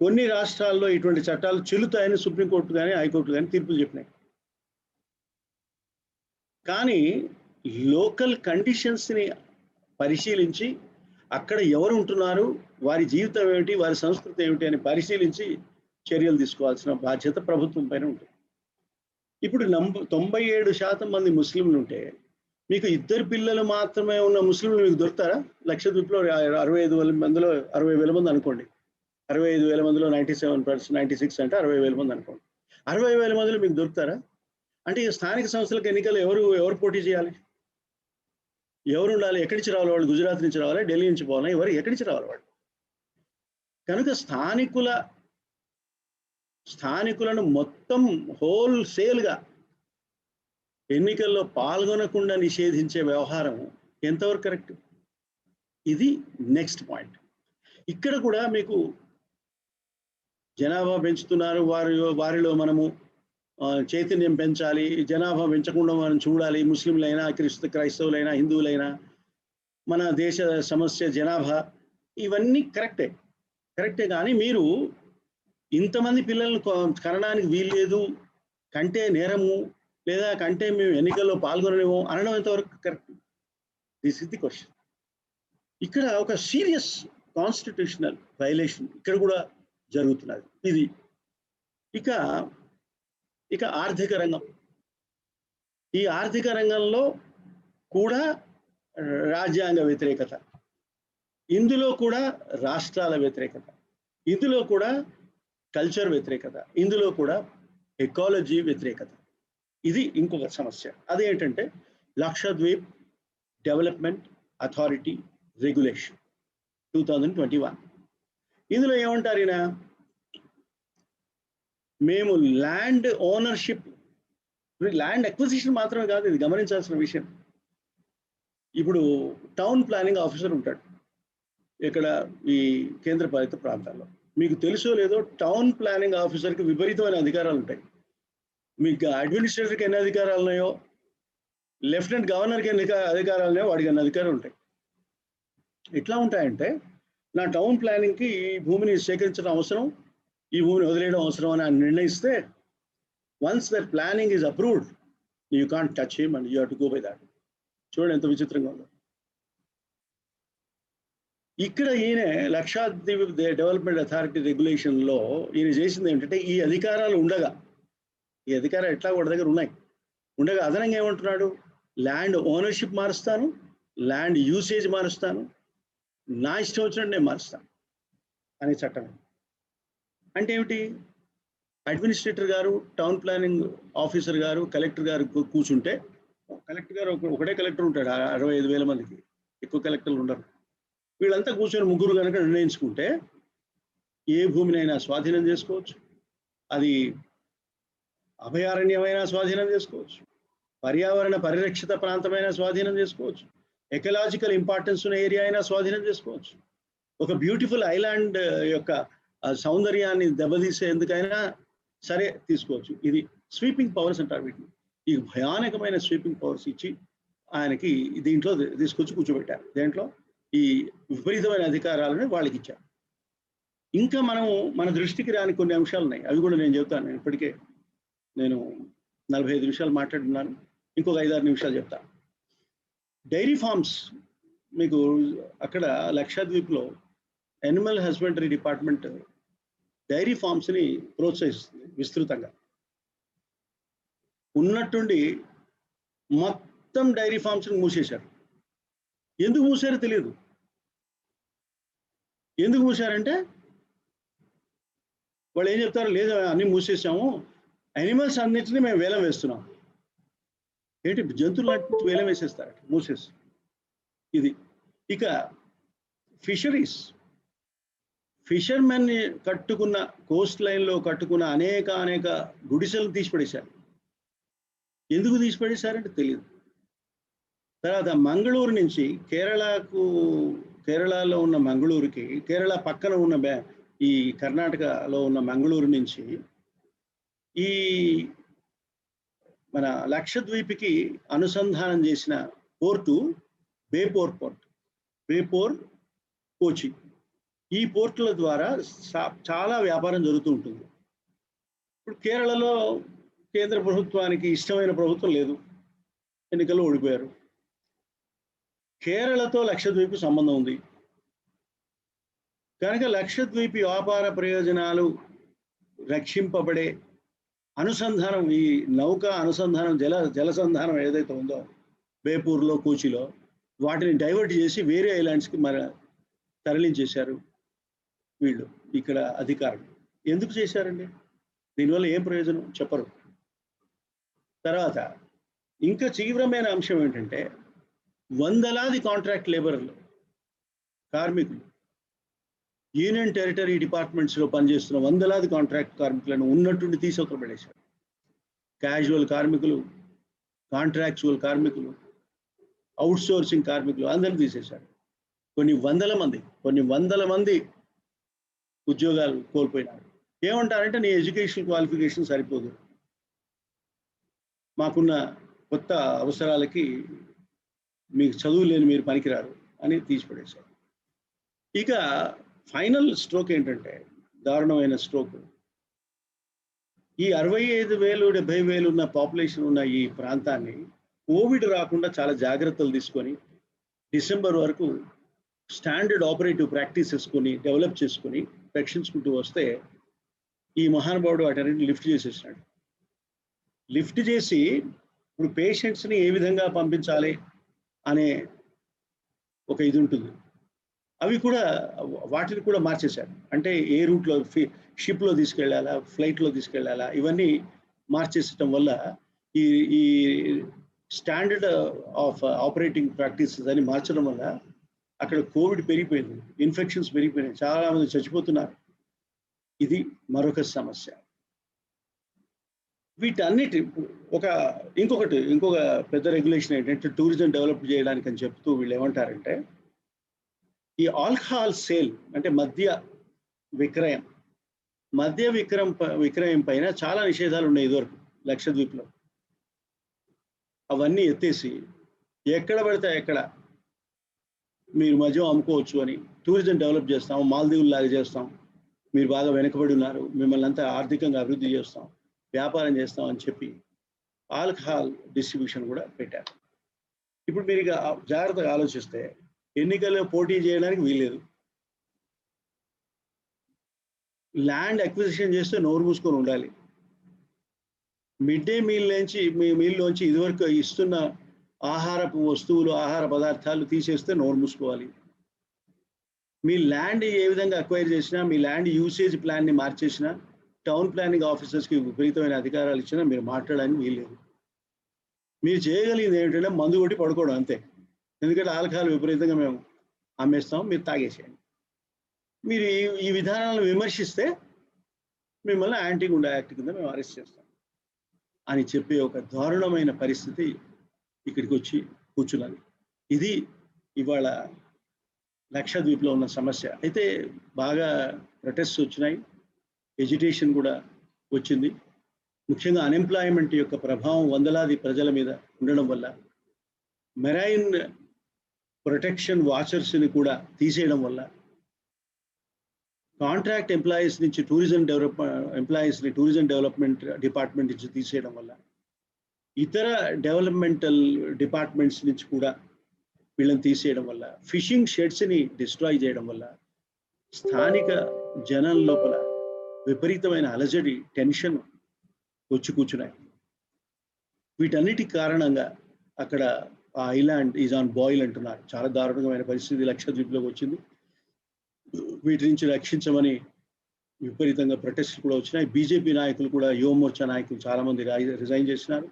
కొన్ని రాష్ట్రాల్లో ఇటువంటి చట్టాలు చెల్లుతాయని సుప్రీంకోర్టు కానీ హైకోర్టు కానీ తీర్పులు చెప్పినాయి. కానీ లోకల్ కండిషన్స్ని పరిశీలించి అక్కడ ఎవరు ఉంటున్నారు, వారి జీవితం ఏమిటి, వారి సంస్కృతి ఏమిటి అని పరిశీలించి చర్యలు తీసుకోవాల్సిన బాధ్యత ప్రభుత్వం పైన ఉంటుంది. ఇప్పుడు 97% మంది ముస్లింలు ఉంటే మీకు ఇద్దరు పిల్లలు మాత్రమే ఉన్న ముస్లింలు మీకు దొరుకుతారా? లక్షద్వీప్లో 65,000 మందిలో 60,000 మంది అనుకోండి. 65,000 మందిలో 97%, 96 అంటే 60,000 మంది అనుకోండి. 60,000 మందిలో మీకు దొరుకుతారా? అంటే ఈ స్థానిక సంస్థలకు ఎన్నికలు ఎవరు పోటీ చేయాలి? ఎవరు ఉండాలి? ఎక్కడి నుంచి రావాలి వాళ్ళు? గుజరాత్ నుంచి రావాలా? ఢిల్లీ నుంచి పోవాలా? ఎక్కడి నుంచి రావాలి వాళ్ళు? కనుక స్థానికులను మొత్తం హోల్సేల్గా ఎన్నికల్లో పాల్గొనకుండా నిషేధించే వ్యవహారం ఎంతవరకు కరెక్ట్? ఇది నెక్స్ట్ పాయింట్. ఇక్కడ కూడా మీకు జనాభా పెంచుతున్నారు, వారిలో మనము చైతన్యం పెంచాలి, జనాభా పెంచకుండా మనం చూడాలి, ముస్లింలైనా క్రైస్తవులైనా హిందువులైనా, మన దేశ సమస్య జనాభా, ఇవన్నీ కరెక్టే కానీ మీరు ఇంతమంది పిల్లలను కనడానికి వీల్లేదు, కంటే నేరము, లేదా కంటే మేము ఎన్నికల్లో పాల్గొనలేము అనడం ఎంతవరకు correct? This is the question. ఇక్కడ ఒక సీరియస్ కాన్స్టిట్యూషనల్ వైలేషన్ ఇక్కడ కూడా జరుగుతున్నది. ఇది ఇక ఆర్థిక రంగం. ఈ ఆర్థిక రంగంలో కూడా రాజ్యాంగ వ్యతిరేకత, ఇందులో కూడా రాష్ట్రాల వ్యతిరేకత, ఇందులో కూడా కల్చర్ వ్యతిరేకత, ఇందులో కూడా ఎకాలజీ వ్యతిరేకత. ఇది ఇంకొక సమస్య. అదేంటంటే లక్షద్వీప్ డెవలప్మెంట్ అథారిటీ రెగ్యులేషన్ 2021. ఇందులో ఏమంటారు ఈయన? మేము ల్యాండ్ ఓనర్షిప్, ల్యాండ్ అక్విజిషన్ మాత్రమే కాదు, ఇది గమనించాల్సిన విషయం. ఇప్పుడు టౌన్ ప్లానింగ్ ఆఫీసర్ ఉంటాడు ఇక్కడ ఈ కేంద్రపాలిత ప్రాంతాల్లో. మీకు తెలుసో లేదో, టౌన్ ప్లానింగ్ ఆఫీసర్కి విపరీతమైన అధికారాలు ఉంటాయి. మీకు అడ్మినిస్ట్రేటర్కి ఎన్ని అధికారాలు ఉన్నాయో, లెఫ్టినెంట్ గవర్నర్కి ఎన్ని అధికారాలు ఉన్నాయో వాడికి అన్ని అధికారాలు ఉంటాయి. ఎట్లా ఉంటాయంటే, నా టౌన్ ప్లానింగ్కి ఈ భూమిని సేకరించడం అవసరం, ఈ భూమిని వదిలేయడం అవసరం అని ఆయన నిర్ణయిస్తే, once that planning is approved, you can't touch him and you have to go by that. చూడండి ఎంత విచిత్రంగా ఉందో. ఇక్కడ ఈయన లక్షద్వీప్ డెవలప్మెంట్ అథారిటీ రెగ్యులేషన్లో ఈయన చేసింది ఏంటంటే, ఈ అధికారాలు ఉండగా, ఈ అధికారాలు ఎట్లా వాడి దగ్గర ఉండగా అదనంగా ఏమంటున్నాడు? ల్యాండ్ ఓనర్షిప్ మారుస్తాను, ల్యాండ్ యూసేజ్ మారుస్తాను, నా ఇష్టం వచ్చినట్టు నేను మారుస్తాను అనే చట్టం. అంటే ఏమిటి? అడ్మినిస్ట్రేటర్ గారు, టౌన్ ప్లానింగ్ ఆఫీసర్ గారు, కలెక్టర్ గారు కూర్చుంటే, కలెక్టర్ గారు ఒకటే కలెక్టర్ ఉంటాడు 65,000 మందికి, ఎక్కువ కలెక్టర్లు ఉండరు. వీళ్ళంతా కూర్చొని ముగ్గురు కనుక నిర్ణయించుకుంటే ఏ భూమినైనా స్వాధీనం చేసుకోవచ్చు, అది అభయారణ్యమైనా స్వాధీనం చేసుకోవచ్చు, పర్యావరణ పరిరక్షిత ప్రాంతమైనా స్వాధీనం చేసుకోవచ్చు, ఎకలాజికల్ ఇంపార్టెన్స్ ఉన్న ఏరియా అయినా స్వాధీనం చేసుకోవచ్చు, ఒక బ్యూటిఫుల్ ఐలాండ్ యొక్క సౌందర్యాన్ని దెబ్బతీసేందుకైనా సరే తీసుకోవచ్చు. ఇది స్వీపింగ్ పవర్స్ అంటారు వీటిని. ఈ భయానకమైన స్వీపింగ్ పవర్స్ ఇచ్చి ఆయనకి దీంట్లో తీసుకొచ్చి కూర్చోబెట్టారు. దేంట్లో? ఈ విపరీతమైన అధికారాలను వాళ్ళకి ఇచ్చారు. ఇంకా మన దృష్టికి రాని కొన్ని అంశాలు ఉన్నాయి, అవి కూడా నేను చెప్తాను. ఇప్పటికే నేను 45 నిమిషాలు మాట్లాడుతున్నాను, ఇంకొక 5-6 నిమిషాలు చెప్తాను. డైరీ ఫార్మ్స్, మీకు అక్కడ లక్షద్వీప్లో యానిమల్ హస్బెండరీ డిపార్ట్మెంట్ డైరీ ఫార్మ్స్ని ప్రోత్సహిస్తుంది విస్తృతంగా. ఉన్నట్టుండి మొత్తం డైరీ ఫార్మ్స్ని మూసేశారు. ఎందుకు మూసారో తెలియదు. ఎందుకు మూసారంటే వాళ్ళు ఏం చెప్తారు? లేదు అన్నీ మూసేసాము, యానిమల్స్ అన్నింటినీ మేము వేలం వేస్తున్నాం. ఏంటి, జంతువులు వేలం వేసేస్తారు, మూసేసి. ఇది ఇక ఫిషరీస్, ఫిషర్మెన్ కట్టుకున్న కోస్ట్ లైన్లో కట్టుకున్న అనేక గుడిసెలను తీసిపడేశారు. ఎందుకు తీసిపడేశారంటే తెలియదు. తర్వాత మంగళూరు నుంచి కేరళలో ఉన్న మంగళూరుకి, కేరళ పక్కన ఉన్న ఈ కర్ణాటకలో ఉన్న మంగళూరు నుంచి ఈ మన లక్షద్వీప్కి అనుసంధానం చేసిన పోర్టు బేపోర్ కోచి, ఈ పోర్టుల ద్వారా చాలా వ్యాపారం జరుగుతూ ఉంటుంది. ఇప్పుడు కేరళలో కేంద్ర ప్రభుత్వానికి ఇష్టమైన ప్రభుత్వం లేదు, ఎన్నికల్లో ఓడిపోయారు. కేరళతో లక్షద్వీప్ సంబంధం ఉంది, కనుక లక్షద్వీప్ వ్యాపార ప్రయోజనాలు రక్షింపబడే అనుసంధానం, ఈ నౌక అనుసంధానం, జలసంధానం ఏదైతే ఉందో బేపూర్లో, కోచిలో, వాటిని డైవర్ట్ చేసి వేరే ఐలాండ్స్కి తరలించేశారు వీళ్ళు ఇక్కడ అధికారులు. ఎందుకు చేశారండి? దీనివల్ల ఏం ప్రయోజనం చెప్పరు. తర్వాత ఇంకా తీవ్రమైన అంశం ఏంటంటే, వందలాది కాంట్రాక్ట్ లేబర్లు, కార్మికులు, యూనియన్ టెరిటరీ డిపార్ట్మెంట్స్లో పనిచేస్తున్న వందలాది కాంట్రాక్ట్ కార్మికులను ఉన్నట్టుండి తీసి పడేశారు. క్యాజువల్ కార్మికులు, కాంట్రాక్చువల్ కార్మికులు, అవుట్సోర్సింగ్ కార్మికులు అందరినీ తీసేశారు. కొన్ని వందల మంది ఉద్యోగాలు కోల్పోయినారు. ఏమంటారంటే, నీ ఎడ్యుకేషన్ క్వాలిఫికేషన్ సరిపోదు, మాకున్న కొత్త అవసరాలకి మీకు చదువు లేని మీరు పనికిరారు అని తీసిపడేశారు. ఇక ఫైనల్ స్ట్రోక్ ఏంటంటే, దారుణమైన స్ట్రోక్, ఈ 65,000 70,000 ఉన్న పాపులేషన్ ఉన్న ఈ ప్రాంతాన్ని కోవిడ్ రాకుండా చాలా జాగ్రత్తలు తీసుకొని డిసెంబర్ వరకు స్టాండర్డ్ ఆపరేటివ్ ప్రాక్టీసెస్ కొని డెవలప్ చేసుకొని రక్షించుకుంటూ వస్తే ఈ మహానుభావుడు వాటన్నిటిని లిఫ్ట్ చేసేసినాడు. లిఫ్ట్ చేసి ఇప్పుడు పేషెంట్స్ని ఏ విధంగా పంపించాలి అనే ఒక ఇది ఉంటుంది, వాటిని కూడా మార్చేశారు. అంటే ఏ రూట్లో, షిప్లో తీసుకెళ్ళాలా, ఫ్లైట్లో తీసుకెళ్ళాలా, ఇవన్నీ మార్చేసటం వల్ల ఈ స్టాండర్డ్ ఆఫ్ ఆపరేటింగ్ ప్రాక్టీసెస్ అని మార్చడం వల్ల అక్కడ కోవిడ్ పెరిగిపోయింది, ఇన్ఫెక్షన్స్ పెరిగిపోయినాయి, చాలా మంది చచ్చిపోతున్నారు. ఇది మరొక సమస్య. వీటన్నిటి ఇంకొక పెద్ద రెగ్యులేషన్ ఏంటంటే, టూరిజం డెవలప్ చేయడానికి అని చెప్తూ వీళ్ళు ఏమంటారంటే, ఈ ఆల్కహాల్ సేల్ అంటే మద్య విక్రయం పైన చాలా నిషేధాలు ఉన్నాయి ఇదివరకు లక్షద్వీప్లో. అవన్నీ ఎత్తేసి ఎక్కడ పడితే ఎక్కడ మీరు మద్యం అమ్ముకోవచ్చు అని టూరిజం డెవలప్ చేస్తాం, మాల్దీవులు లాగా చేస్తాం, మీరు బాగా వెనుకబడి ఉన్నారు, మిమ్మల్ని అంతా ఆర్థికంగా అభివృద్ధి చేస్తాం, వ్యాపారం చేస్తాం అని చెప్పి ఆల్కహాల్ డిస్ట్రిబ్యూషన్ కూడా పెట్టారు. ఇప్పుడు మీరు ఇక జాగ్రత్తగా ఆలోచిస్తే ఎన్నికల్లో పోటీ చేయడానికి వీల్లేదు, ల్యాండ్ అక్విజిషన్ చేస్తే నోరు మూసుకొని ఉండాలి, మిడ్ డే మీల్లోంచి ఇదివరకు ఇస్తున్న ఆహారపు వస్తువులు, ఆహార పదార్థాలు తీసేస్తే నోరు మూసుకోవాలి, మీ ల్యాండ్ ఏ విధంగా అక్వైర్ చేసినా, మీ ల్యాండ్ యూసేజ్ ప్లాన్ని మార్చేసినా, టౌన్ ప్లానింగ్ ఆఫీసర్స్కి విపరీతమైన అధికారాలు ఇచ్చినా మీరు మాట్లాడడానికి వీల్లేదు. మీరు చేయగలిగింది ఏమిటంటే మందు కొట్టి పడుకోవడం అంతే. ఎందుకంటే ఆల్కహాల్ విపరీతంగా మేము అమ్మేస్తాం, మీరు తాగేసేయండి. మీరు ఈ విధానాలను విమర్శిస్తే మిమ్మల్ని యాంటీ గుండా యాక్ట్ కింద మేము అరెస్ట్ చేస్తాం అని చెప్పే ఒక దారుణమైన పరిస్థితి ఇక్కడికి వచ్చి కూర్చున్నది. ఇది ఇవాళ లక్షద్వీప్లో ఉన్న సమస్య. అయితే బాగా ప్రొటెస్ట్ వచ్చినాయి, ఎడ్యుకేషన్ కూడా వచ్చింది. ముఖ్యంగా అన్ఎంప్లాయ్మెంట్ యొక్క ప్రభావం వందలాది ప్రజల మీద ఉండడం వల్ల మెరైన్ ప్రొటెక్షన్ వాచర్స్ని కూడా తీసేయడం వల్ల, కాంట్రాక్ట్ ఎంప్లాయీస్ నుంచి టూరిజం డెవలప్మెంట్ డిపార్ట్మెంట్ నుంచి తీసేయడం వల్ల, ఇతర డెవలప్మెంటల్ డిపార్ట్మెంట్స్ నుంచి కూడా వీళ్ళని తీసేయడం వల్ల, ఫిషింగ్ షెడ్స్ని డిస్ట్రాయ్ చేయడం వల్ల స్థానిక జనం లోపల విపరీతమైన అలజడి, టెన్షన్ వచ్చి కూర్చున్నాయి. వీటన్నిటి కారణంగా అక్కడ ఆ ఐలాండ్ ఈజ్ ఆన్ బాయిల్ అంటున్నారు. చాలా దారుణమైన పరిస్థితి లక్షద్వీప్లోకి వచ్చింది. వీటి నుంచి రక్షించమని విపరీతంగా ప్రొటెస్ట్ కూడా వచ్చినాయి. బీజేపీ నాయకులు కూడా, యువమోర్చా నాయకులు చాలామంది రిజైన్ చేసినారు.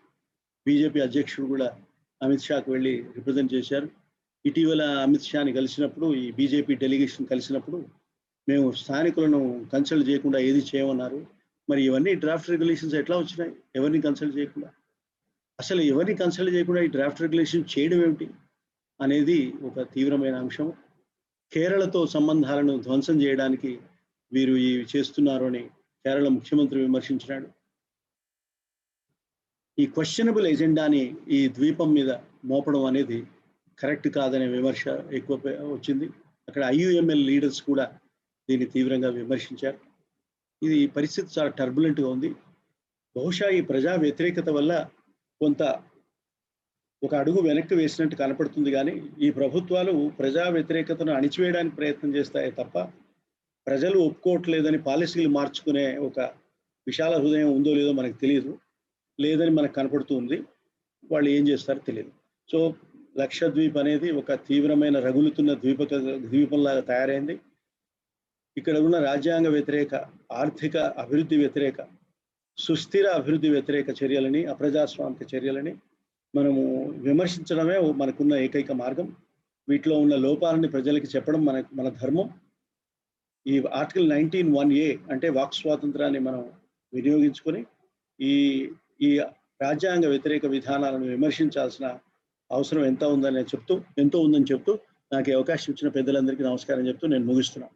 బీజేపీ అధ్యక్షుడు కూడా అమిత్ షాకు వెళ్ళి రిప్రజెంట్ చేశారు. ఇటీవల అమిత్ షాని కలిసినప్పుడు, ఈ బీజేపీ డెలిగేషన్ కలిసినప్పుడు, మేము స్థానికులను కన్సల్ట్ చేయకుండా ఏది చేయమన్నారు. మరి ఇవన్నీ డ్రాఫ్ట్ రెగ్యులేషన్స్ ఎట్లా వచ్చినాయి ఎవరిని కన్సల్ట్ చేయకుండా? అసలు ఎవరిని కన్సల్ట్ చేయకుండా ఈ డ్రాఫ్ట్ రెగ్యులేషన్ చేయడం ఏమిటి అనేది ఒక తీవ్రమైన అంశం. కేరళతో సంబంధాలను ధ్వంసం చేయడానికి వీరు ఇవి చేస్తున్నారు అని కేరళ ముఖ్యమంత్రి విమర్శించినాడు. ఈ క్వశ్చనబుల్ ఎజెండాని ఈ ద్వీపం మీద మోపడం అనేది కరెక్ట్ కాదనే విమర్శ ఎక్కువ వచ్చింది. అక్కడ IUML లీడర్స్ కూడా దీన్ని తీవ్రంగా విమర్శించారు. ఇది పరిస్థితి చాలా టర్బులెంట్గా ఉంది. బహుశా ఈ ప్రజా వ్యతిరేకత వల్ల కొంత ఒక అడుగు వెనక్కి వేసినట్టు కనపడుతుంది. కానీ ఈ ప్రభుత్వాలు ప్రజా వ్యతిరేకతను అణిచివేయడానికి ప్రయత్నం చేస్తాయే తప్ప ప్రజలు ఒప్పుకోవట్లేదని పాలసీలు మార్చుకునే ఒక విశాల హృదయం ఉందో లేదో మనకు తెలియదు. లేదని మనకు కనపడుతుంది. వాళ్ళు ఏం చేస్తారో తెలియదు. సో లక్షద్వీప్ అనేది ఒక తీవ్రమైన రగులుతున్న ద్వీపంలాగా తయారైంది. ఇక్కడ ఉన్న రాజ్యాంగ వ్యతిరేక, ఆర్థిక అభివృద్ధి వ్యతిరేక, సుస్థిర అభివృద్ధి వ్యతిరేక చర్యలని, అప్రజాస్వామిక చర్యలని మనము విమర్శించడమే మనకున్న ఏకైక మార్గం. వీటిలో ఉన్న లోపాలని ప్రజలకి చెప్పడం మన ధర్మం. ఈ ఆర్టికల్ 19(1)A అంటే వాక్ స్వాతంత్రాన్ని మనం వినియోగించుకొని ఈ ఈ రాజ్యాంగ వ్యతిరేక విధానాలను విమర్శించాల్సిన అవసరం ఎంతో ఉందని చెప్తూ నాకు ఈ అవకాశం ఇచ్చిన పెద్దలందరికీ నమస్కారం చెప్తూ నేను ముగిస్తున్నాను.